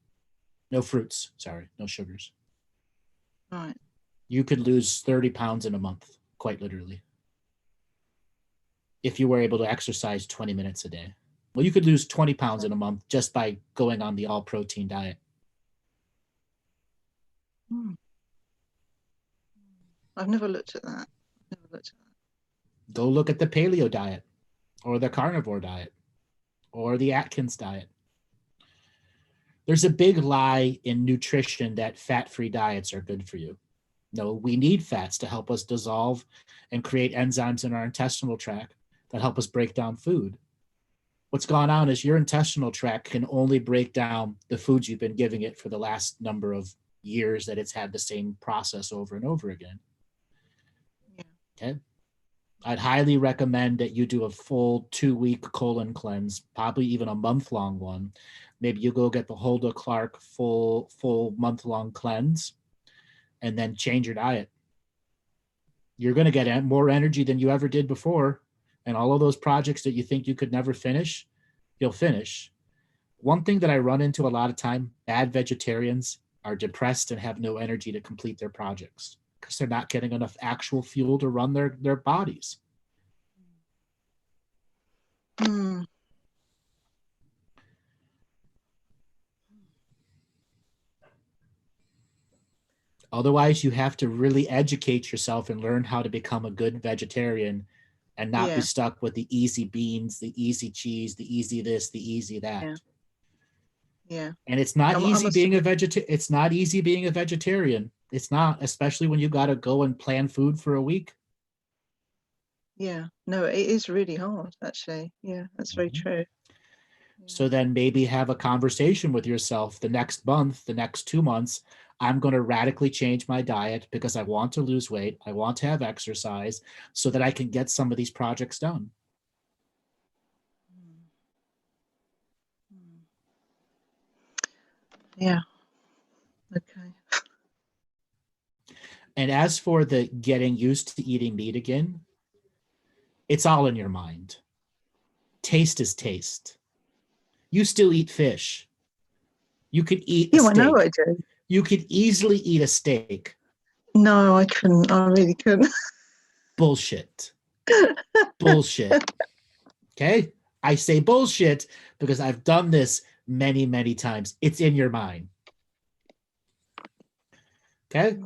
no fruits, sorry, no sugars. Right. You could lose 30 pounds in a month, quite literally, if you were able to exercise 20 minutes a day. Well, you could lose 20 pounds in a month just by going on the all protein diet. I've never looked at that. Go look at the paleo diet or the carnivore diet or the Atkins diet. There's a big lie in nutrition that fat-free diets are good for you. No, we need fats to help us dissolve and create enzymes in our intestinal tract that help us break down food. What's gone on is your intestinal tract can only break down the foods you've been giving it for the last number of years that it's had the same process over and over again. Okay. I'd highly recommend that you do a full 2-week colon cleanse, probably even a month-long one. Maybe you go get the Hulda Clark full month-long cleanse and then change your diet. You're going to get more energy than you ever did before. And all of those projects that you think you could never finish, you'll finish. One thing that I run into a lot of time, bad vegetarians are depressed and have no energy to complete their projects because they're not getting enough actual fuel to run their bodies. Otherwise, you have to really educate yourself and learn how to become a good vegetarian and not be stuck with the easy beans, the easy cheese, the easy this, the easy that. Yeah. And it's not easy being a vegetarian. It's not easy being a vegetarian. It's not, especially when you got to go and plan food for a week. Yeah. No, it is really hard, actually. Yeah, that's very true. So then maybe have a conversation with yourself the next month, the next 2 months. I'm going to radically change my diet because I want to lose weight. I want to have exercise so that I can get some of these projects done. Yeah. Okay. And as for the getting used to eating meat again, it's all in your mind. Taste is taste. You still eat fish. You could eat a steak. I know I do. You could easily eat a steak. No, I couldn't. I really couldn't. Bullshit. Bullshit. Okay? I say bullshit because I've done this many, many times. It's in your mind. Okay?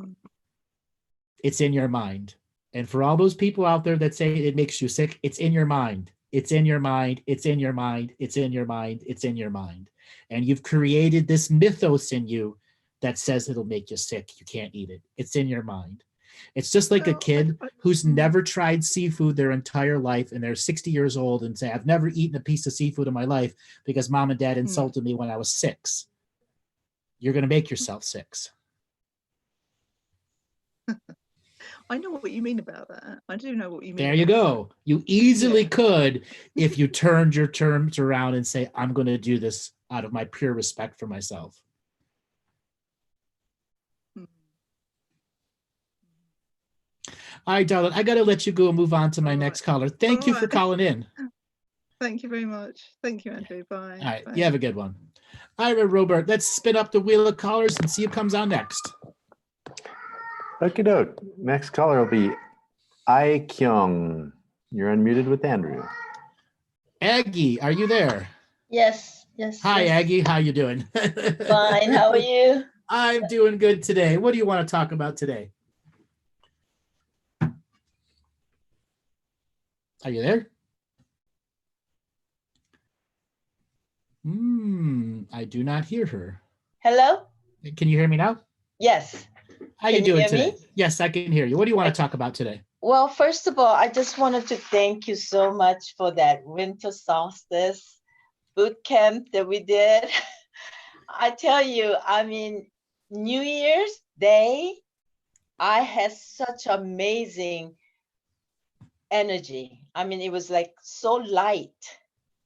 It's in your mind. And for all those people out there that say it makes you sick, it's in your mind. It's in your mind. It's in your mind. It's in your mind. It's in your mind. And you've created this mythos in you that says it'll make you sick. You can't eat it. It's in your mind. It's just like a kid who's never tried seafood their entire life and they're 60 years old and say, I've never eaten a piece of seafood in my life because mom and dad insulted me when I was 6. You're going to make yourself sick. I know what you mean about that. I do know what you mean. There you go. You easily could if you turned your terms around and say, I'm going to do this out of my pure respect for myself. All right, darling, I got to let you go and move on to my next caller. Thank you for calling in. Thank you very much. Thank you, Andrew. Bye. All right, Bye. you have a good one. All right, Robert, let's spin up the wheel of callers and see who comes on next. Okie doke. Next caller will be Ai Kyung. You're unmuted with Andrew. Aggie, are you there? Yes, yes. Hi, yes. Aggie. How you doing? Fine. How are you? I'm doing good today. What do you want to talk about today? Are you there? I do not hear her. Hello? Can you hear me now? Yes. How you doing today? Me? Yes, I can hear you. What do you want to talk about today? Well, first of all, I just wanted to thank you so much for that winter solstice boot camp that we did. I tell you, I mean, New Year's Day, I had such amazing energy. I mean, it was like so light,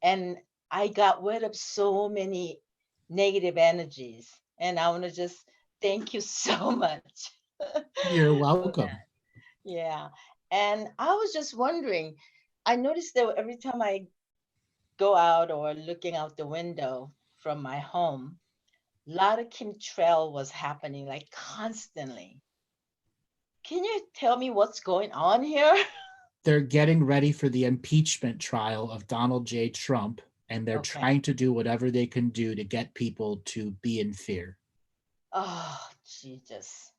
and I got rid of so many negative energies. And I want to just thank you so much. You're welcome. Yeah. And I was just wondering, I noticed that every time I go out or looking out the window from my home, a lot of chemtrail was happening like constantly. Can you tell me what's going on here? They're getting ready for the impeachment trial of Donald J. Trump, and they're Okay. trying to do whatever they can do to get people to be in fear. Oh, Jesus.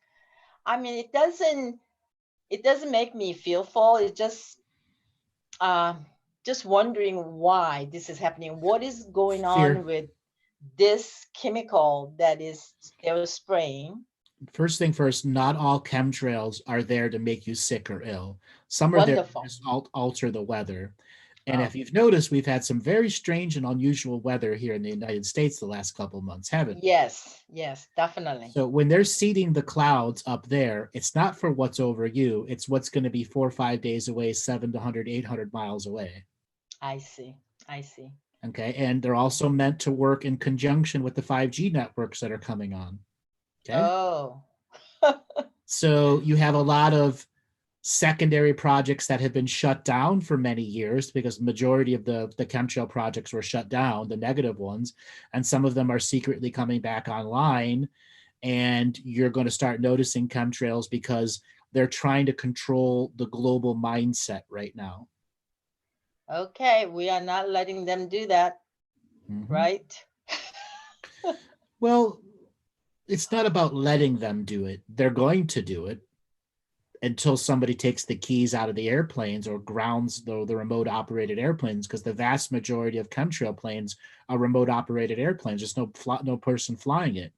I mean, it doesn't make me fearful. It just wondering why this is happening. What is going Fear. on with this chemical that is they're spraying? First thing first, not all chemtrails are there to make you sick or ill. Some are there to Wonderful. just alter the weather. And if you've noticed, we've had some very strange and unusual weather here in the United States the last couple of months, haven't we? Yes, definitely. So when they're seeding the clouds up there, it's not for what's over you. It's what's going to be 4 or 5 days away, 700 to 800 miles away. I see. Okay. And they're also meant to work in conjunction with the 5G networks that are coming on. Okay. Oh. So you have a lot of secondary projects that have been shut down for many years because the majority of the chemtrail projects were shut down, the negative ones, and some of them are secretly coming back online. And you're going to start noticing chemtrails because they're trying to control the global mindset right now. Okay, we are not letting them do that, right? Well, it's not about letting them do it. They're going to do it until somebody takes the keys out of the airplanes or grounds the remote operated airplanes, because the vast majority of chemtrail planes are remote operated airplanes. There's no person flying it.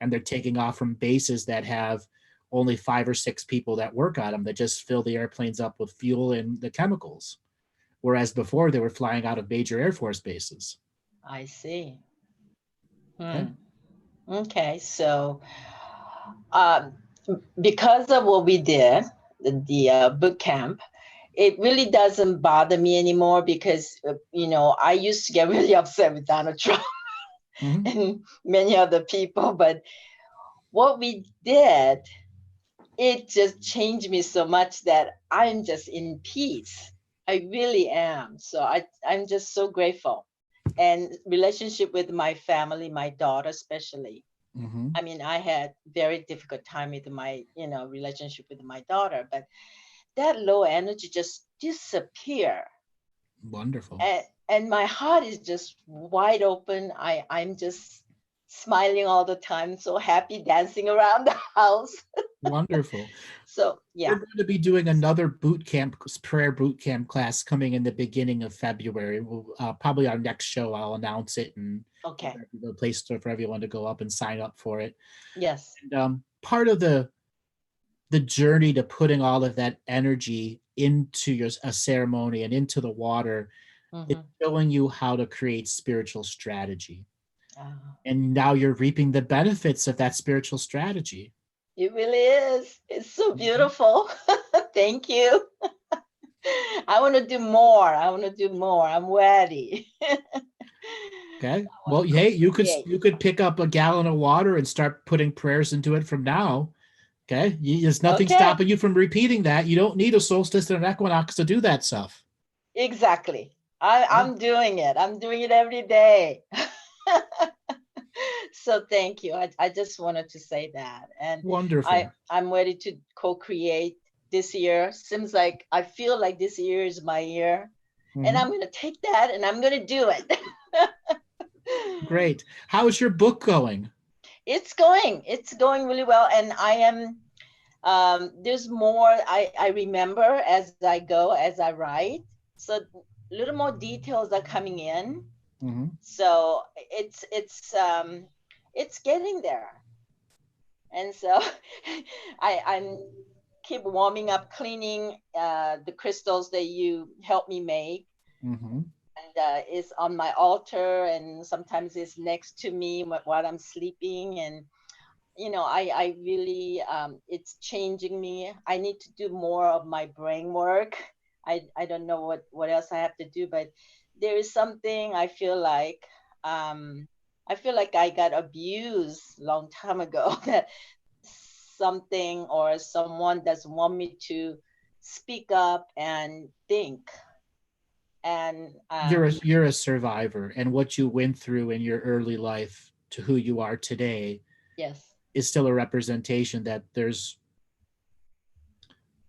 And they're taking off from bases that have only 5 or 6 people that work on them that just fill the airplanes up with fuel and the chemicals. Whereas before they were flying out of major Air Force bases. I see. Okay, so because of what we did, the boot camp, it really doesn't bother me anymore because, I used to get really upset with Donald Trump and many other people. But what we did, it just changed me so much that I'm just in peace. I really am. So I'm just so grateful. And relationship with my family, my daughter especially. I mean, I had very difficult time with my, relationship with my daughter, but that low energy just disappear. Wonderful. And my heart is just wide open. I'm just smiling all the time, so happy, dancing around the house. Wonderful. So yeah, we're going to be doing another prayer boot camp class coming in the beginning of February. We'll, probably our next show, I'll announce it and okay, the place for everyone to go up and sign up for it. Yes. And, part of the journey to putting all of that energy into a ceremony and into the water is showing you how to create spiritual strategy. And now you're reaping the benefits of that spiritual strategy. It really is. It's so beautiful. Thank you. I want to do more. I'm ready. Okay. Well, hey, you could pick up a gallon of water and start putting prayers into it from now. Okay. There's nothing stopping you from repeating that. You don't need a solstice and an equinox to do that stuff. Exactly. I'm doing it. I'm doing it every day. So thank you. I just wanted to say that. And wonderful. I'm ready to co-create this year. Seems like I feel like this year is my year. And I'm going to take that and I'm going to do it. Great. How is your book going? It's going really well. And I am, there's more I remember as I go, as I write. So a little more details are coming in. So it's getting there. And so I'm keep warming up, cleaning the crystals that you helped me make. And it's on my altar, and sometimes it's next to me while I'm sleeping. And I really it's changing me. I need to do more of my brain work. I don't know what else I have to do, but there is something I feel like I feel like I got abused long time ago that something or someone doesn't want me to speak up and think. And you're a survivor, and what you went through in your early life to who you are today yes, is still a representation that there's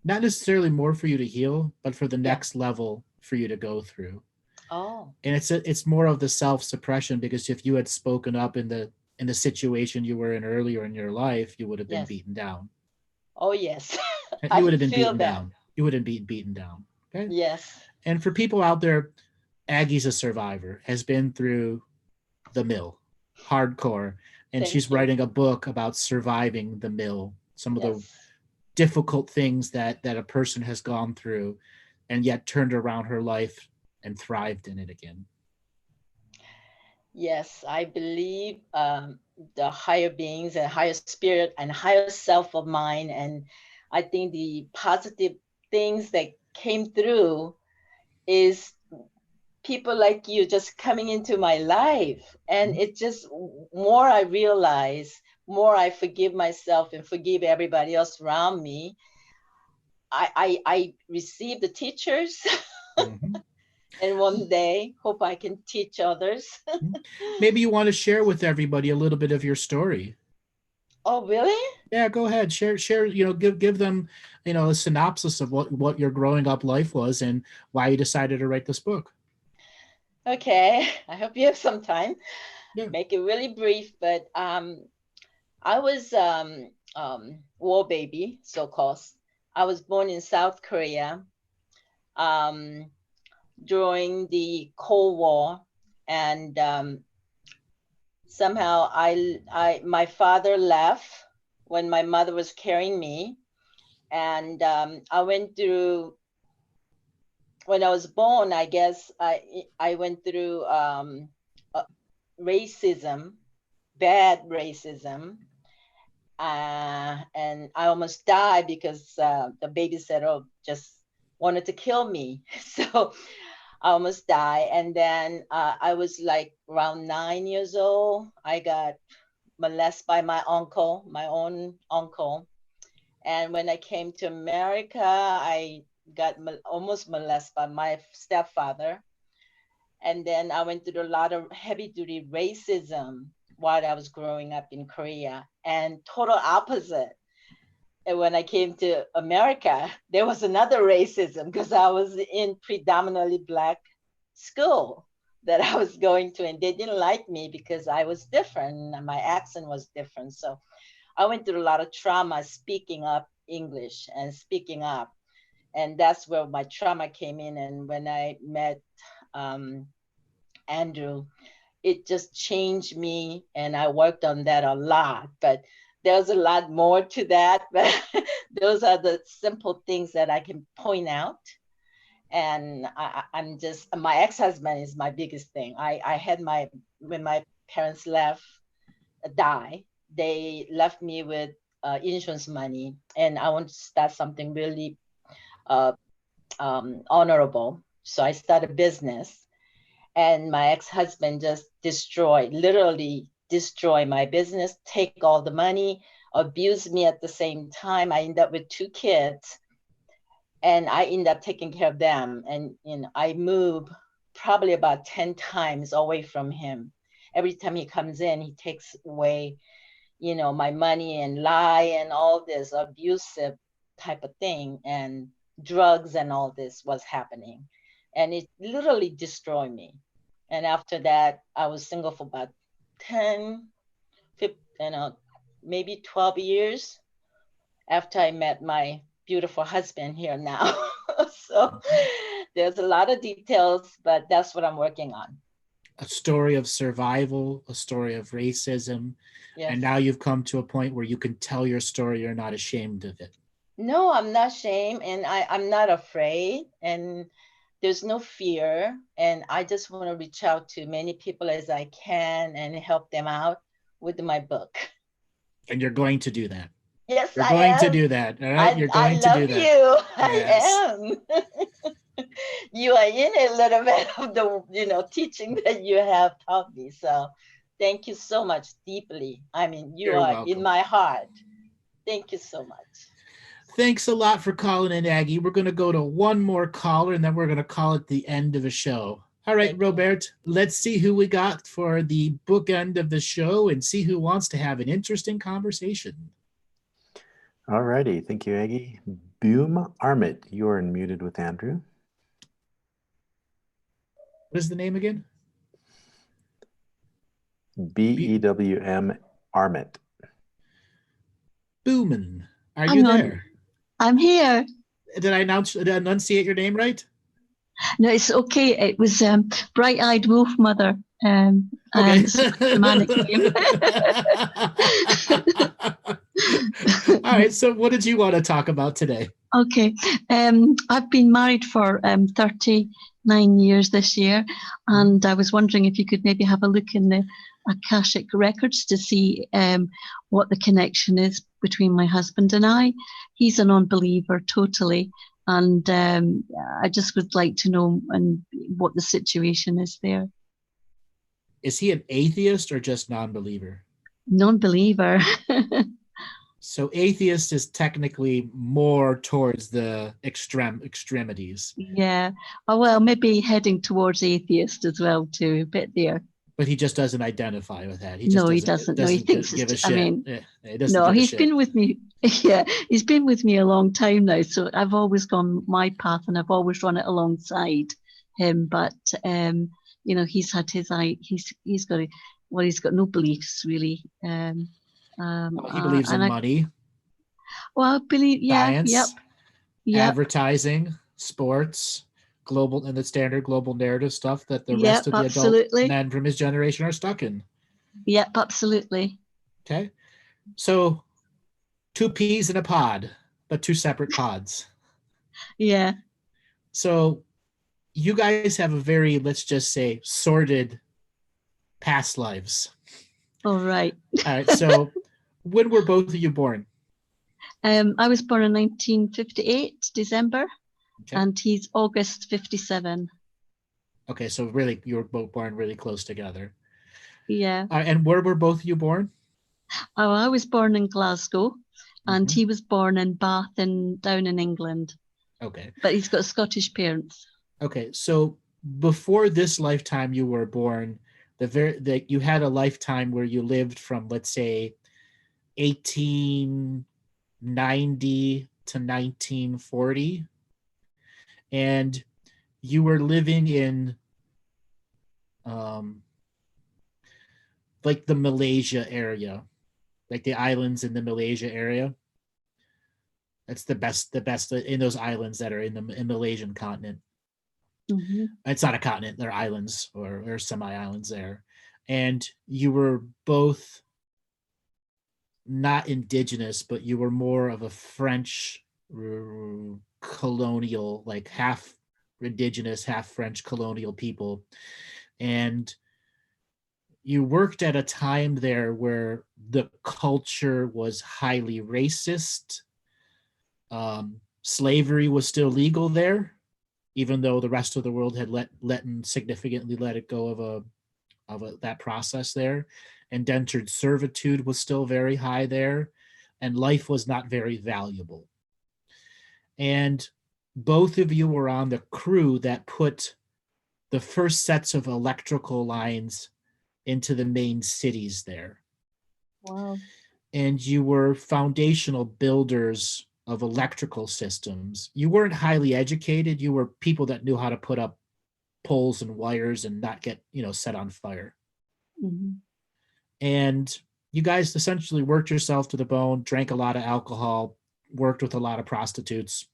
not necessarily more for you to heal, but for the next level for you to go through. Oh. And it's more of the self-suppression, because if you had spoken up in the situation you were in earlier in your life, you would have been Yes. beaten down. Oh yes. You would have been feel beaten that. down. You would have been beaten down. Okay. Yes. And for people out there, Aggie's a survivor, has been through the mill, hardcore, and Thank she's you. writing a book about surviving the mill, some of the Yes. difficult things that a person has gone through, and yet turned around her life and thrived in it again. Yes, I believe the higher beings and higher spirit and higher self of mine. And I think the positive things that came through is people like you just coming into my life. And it just, more I realize, more I forgive myself and forgive everybody else around me. I receive the teachers. Mm-hmm. And one day, hope I can teach others. Maybe you want to share with everybody a little bit of your story. Oh, really? Yeah, go ahead. Share, give them, a synopsis of what your growing up life was and why you decided to write this book. Okay, I hope you have some time. Yeah. Make it really brief, but I was war baby, so-called. I was born in South Korea during the Cold War, and somehow my father left when my mother was carrying me, and I went through. When I was born, I guess I went through racism, bad racism, and I almost died because the babysitter just wanted to kill me. So I almost died. And then I was like around 9 years old. I got molested by my uncle, my own uncle. And when I came to America, I got almost molested by my stepfather. And then I went through a lot of heavy duty racism while I was growing up in Korea, and total opposite. And when I came to America, there was another racism because I was in predominantly Black school that I was going to, and they didn't like me because I was different and my accent was different. So I went through a lot of trauma speaking up English and speaking up. And that's where my trauma came in. And when I met Andrew, it just changed me, and I worked on that a lot. But there's a lot more to that, but those are the simple things that I can point out. And I'm just, my ex-husband is my biggest thing. I had when my parents died, they left me with insurance money, and I want to start something really honorable. So I started a business. And my ex-husband just literally destroy my business, take all the money, abuse me at the same time. I ended up with 2 kids, and I ended up taking care of them. And I moved probably about 10 times away from him. Every time he comes in, he takes away, my money and lie and all this abusive type of thing, and drugs and all this was happening. And it literally destroyed me. And after that, I was single for about 10, 15, maybe 12 years after I met my beautiful husband here now. So there's a lot of details, but that's what I'm working on. A story of survival, a story of racism. Yes. And now you've come to a point where you can tell your story. You're not ashamed of it. No, I'm not ashamed, and I'm not afraid, and there's no fear. And I just want to reach out to many people as I can and help them out with my book. And you're going to do that. Yes, you're going to do that. All right, you're going to do that. I love you. I am. You are in a little bit of the, teaching that you have taught me. So Thank you so much, deeply. I mean, you You're are welcome. in my heart. Thank you so much. Thanks a lot for calling in, Aggie. We're going to go to one more caller, and then we're going to call it the end of the show. All right, Thank you. Robert, let's see who we got for the bookend of the show and see who wants to have an interesting conversation. All righty. Thank you, Aggie. Boom Armit, you're unmuted with Andrew. What is the name again? BEWM Armit. Boomin. Are you there? I'm here. Did I enunciate your name right? No, it's okay. It was Bright-Eyed Wolf Mother. Okay. It's a shamanic name. All right. So what did you want to talk about today? Okay. I've been married for 39 years this year, and I was wondering if you could maybe have a look in the Akashic records to see what the connection is between my husband and I. He's a non-believer totally, and I just would like to know what the situation is there. Is he an atheist or just non-believer? Non-believer. So atheist is technically more towards the extremities. Yeah. Oh, well, maybe heading towards atheist as well too, a bit there. But he just doesn't identify with that. He doesn't. No, he thinks give a it's, shit. I mean, he doesn't no, give a he's shit. been with me. Yeah, he's been with me a long time now. So I've always gone my path and I've always run it alongside him. But, you know, he's had his eye, he's got no beliefs really. He believes in money. Well, I believe, yeah, science, yep. advertising, sports, global, and the standard global narrative stuff that the rest of the adult men from his generation are stuck in. Yep, absolutely. Okay. So 2 peas in a pod, but 2 separate pods. Yeah. So you guys have a very, let's just say, sordid past lives. All right. All right. So when were both of you born? I was born in 1958, December, okay. And he's August 57. Okay, so really, you were both born really close together. Yeah. And where were both of you born? Oh, I was born in Glasgow, and he was born in Bath down in England. Okay. But he's got Scottish parents. Okay, so before this lifetime you were born, you had a lifetime where you lived from, let's say, 1890 to 1940, and you were living in like the Malaysia area, like the islands in the Malaysia area. That's the best in those islands that are in the Malaysian continent. Mm-hmm. It's not a continent, they're islands or semi-islands there. And you were both not indigenous, but you were more of a French colonial, like half indigenous, half French colonial people. And you worked at a time there where the culture was highly racist. Slavery was still legal there, even though the rest of the world had significantly let it go of that process there. Indentured servitude was still very high there, and life was not very valuable. And both of you were on the crew that put the first sets of electrical lines into the main cities there. Wow. And you were foundational builders of electrical systems. You weren't highly educated. You were people that knew how to put up poles and wires and not get, set on fire. Mm-hmm. And you guys essentially worked yourself to the bone, drank a lot of alcohol, worked with a lot of prostitutes,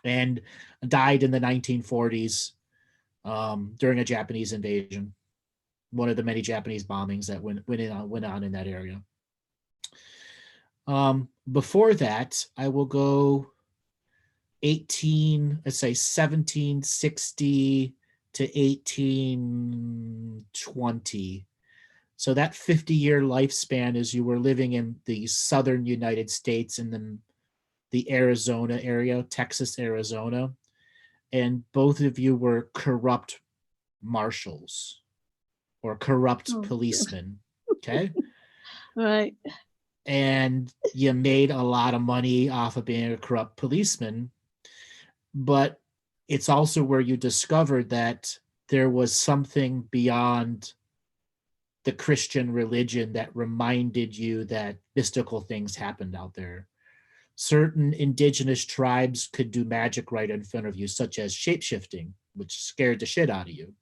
and died in the 1940s during a Japanese invasion. One of the many Japanese bombings that went on in that area. Before that, I will go 1760 to 1820. So that 50-year lifespan is you were living in the southern United States in the Arizona area, Texas, Arizona, and both of you were corrupt marshals. or corrupt Oh. policeman. Okay. Right. And you made a lot of money off of being a corrupt policeman. But it's also where you discovered that there was something beyond the Christian religion that reminded you that mystical things happened out there. Certain indigenous tribes could do magic right in front of you, such as shapeshifting, which scared the shit out of you.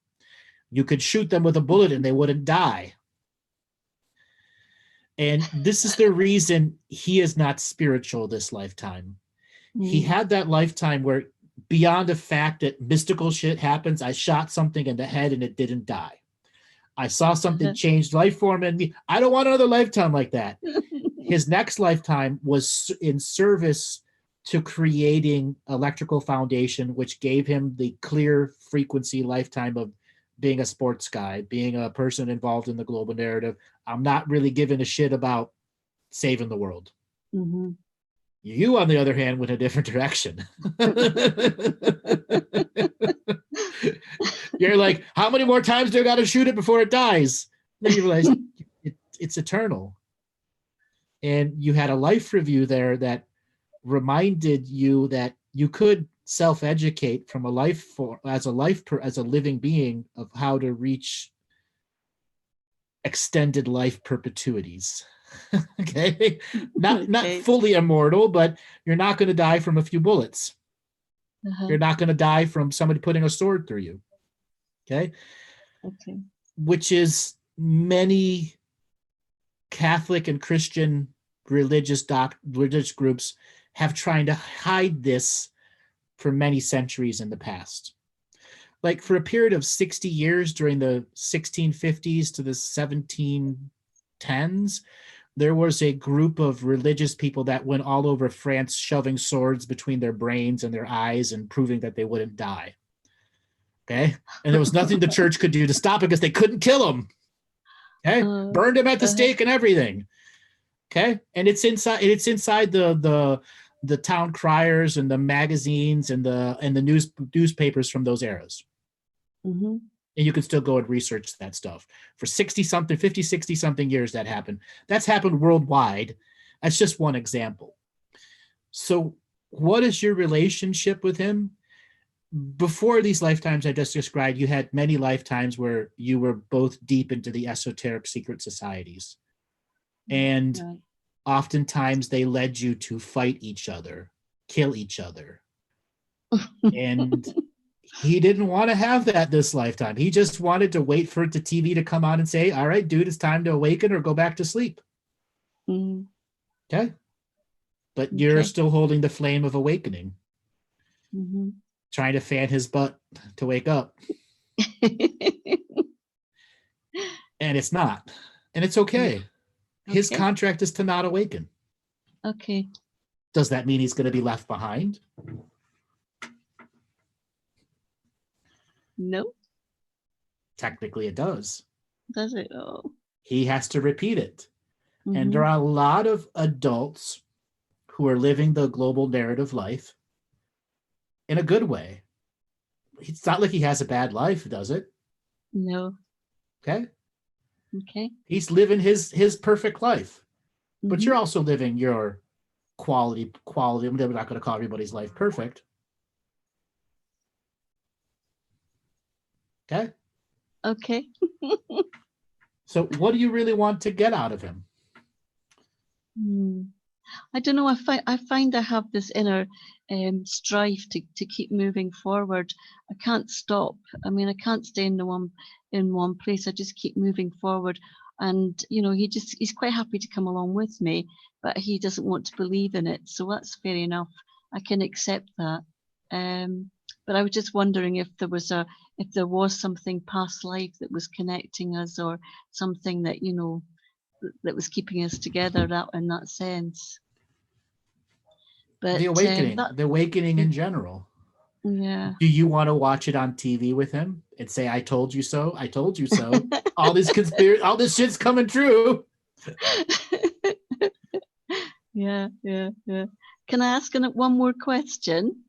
You could shoot them with a bullet and they wouldn't die. And this is the reason he is not spiritual this lifetime. He had that lifetime where, beyond the fact that mystical shit happens, I shot something in the head and it didn't die. I saw something change life form in me. I don't want another lifetime like that. His next lifetime was in service to creating Electrical Foundation, which gave him the clear frequency lifetime of being a sports guy, being a person involved in the global narrative. I'm not really giving a shit about saving the world. Mm-hmm. You, on the other hand, went a different direction. You're like, how many more times do I got to shoot it before it dies? Then you realize it's eternal. And you had a life review there that reminded you that you could self-educate from a life as a living being of how to reach extended life perpetuities. Okay, not fully immortal, but you're not going to die from a few bullets. You're not going to die from somebody putting a sword through you. Okay, which is many Catholic and Christian religious groups have tried to hide this for many centuries in the past. Like for a period of 60 years during the 1650s to the 1710s, there was a group of religious people that went all over France shoving swords between their brains and their eyes and proving that they wouldn't die. Okay? And there was nothing the church could do to stop it because they couldn't kill them. Okay? Burned him at the stake and everything. Okay? And it's inside the town criers and the magazines and the newspapers from those eras. Mm-hmm. And you can still go and research that stuff. For 50, 60 something years that happened. That's happened worldwide. That's just one example. So what is your relationship with him? Before these lifetimes I just described, you had many lifetimes where you were both deep into the esoteric secret societies. And oftentimes they led you to fight each other, kill each other. And he didn't want to have that this lifetime. He just wanted to wait for the TV to come on and say, all right, dude, it's time to awaken or go back to sleep. Mm-hmm. Okay. But you're still holding the flame of awakening. Mm-hmm. Trying to fan his butt to wake up. And it's not. And it's okay. His contract is to not awaken. Okay. Does that mean he's going to be left behind? No. Technically it does. Does it? Oh. He has to repeat it. Mm-hmm. And there are a lot of adults who are living the global narrative life in a good way. It's not like he has a bad life, does it? No. Okay. Okay. He's living his perfect life. But you're also living your quality. I'm not going to call everybody's life perfect. Okay. Okay. So what do you really want to get out of him? I don't know. I find I have this inner strife to keep moving forward. I can't stop. I mean, I can't stay in one place. I just keep moving forward. And you know, he's quite happy to come along with me, but he doesn't want to believe in it. So that's fair enough. I can accept that. But I was just wondering if there was something past life that was connecting us, or something that, you know, that was keeping us together, that in that sense. But the awakening in general. Yeah. Do you want to watch it on TV with him and say, I told you so? I told you so. all this shit's coming true. Yeah. Can I ask one more question?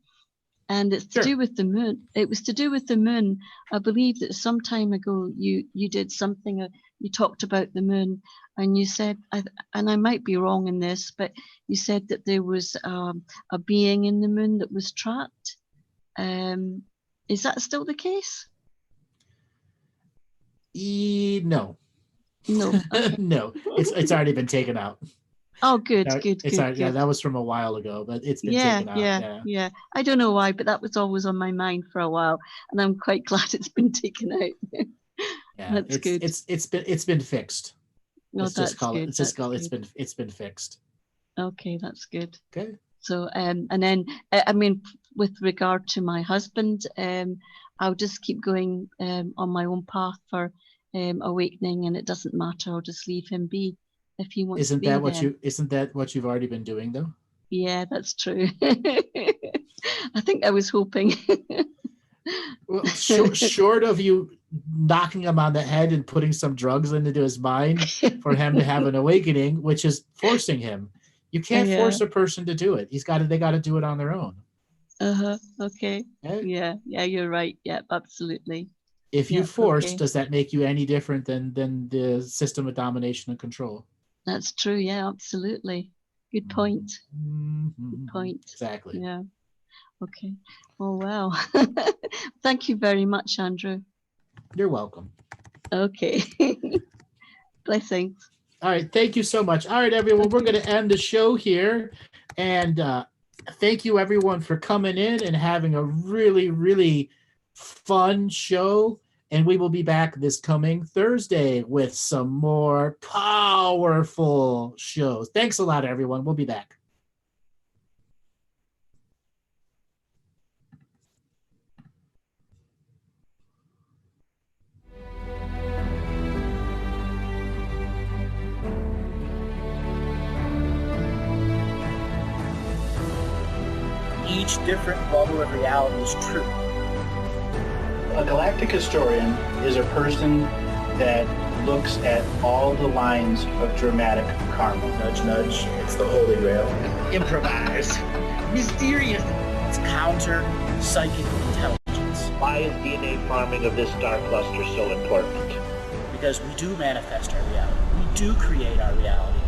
and it's to do with the moon. It was to do with the moon. I believe that some time ago you did something. You talked about the moon, and you said, and I might be wrong in this, but you said that there was a being in the moon that was trapped. Is that still the case? No. No. Okay. No. It's already been taken out. Oh, good. Yeah, that was from a while ago, but it's been taken out. Yeah. I don't know why, but that was always on my mind for a while, and I'm quite glad it's been taken out. Yeah, that's good. It's been fixed. No, Let's that's just call good. it. Let's just call it. It's been fixed. Okay, that's good. Okay. So and then I mean, with regard to my husband, I'll just keep going on my own path for awakening, and it doesn't matter. I'll just leave him be if he wants to be. Isn't that what you've already been doing though? Yeah, that's true. I think I was hoping. Well, short of you knocking him on the head and putting some drugs into his mind for him to have an awakening, which is forcing him. You can't force a person to do it. They got to do it on their own. Okay. Yeah, you're right. Yeah, absolutely. If you force, does that make you any different than the system of domination and control? That's true. Yeah, absolutely. Good point. Mm-hmm. Good point. Exactly. Yeah. Okay. Oh, wow. Thank you very much, Andrew. You're welcome. Okay. Blessings. All right. Thank you so much. All right, everyone. We're going to end the show here. And thank you, everyone, for coming in and having a really, really fun show. And we will be back this coming Thursday with some more powerful shows. Thanks a lot, everyone. We'll be back. Each different bubble of reality is true. A galactic historian is a person that looks at all the lines of dramatic karma. Nudge, nudge, it's the Holy Grail. Improvise. Mysterious. It's counter psychic intelligence. Why is DNA farming of this star cluster so important? Because we do manifest our reality. We do create our reality.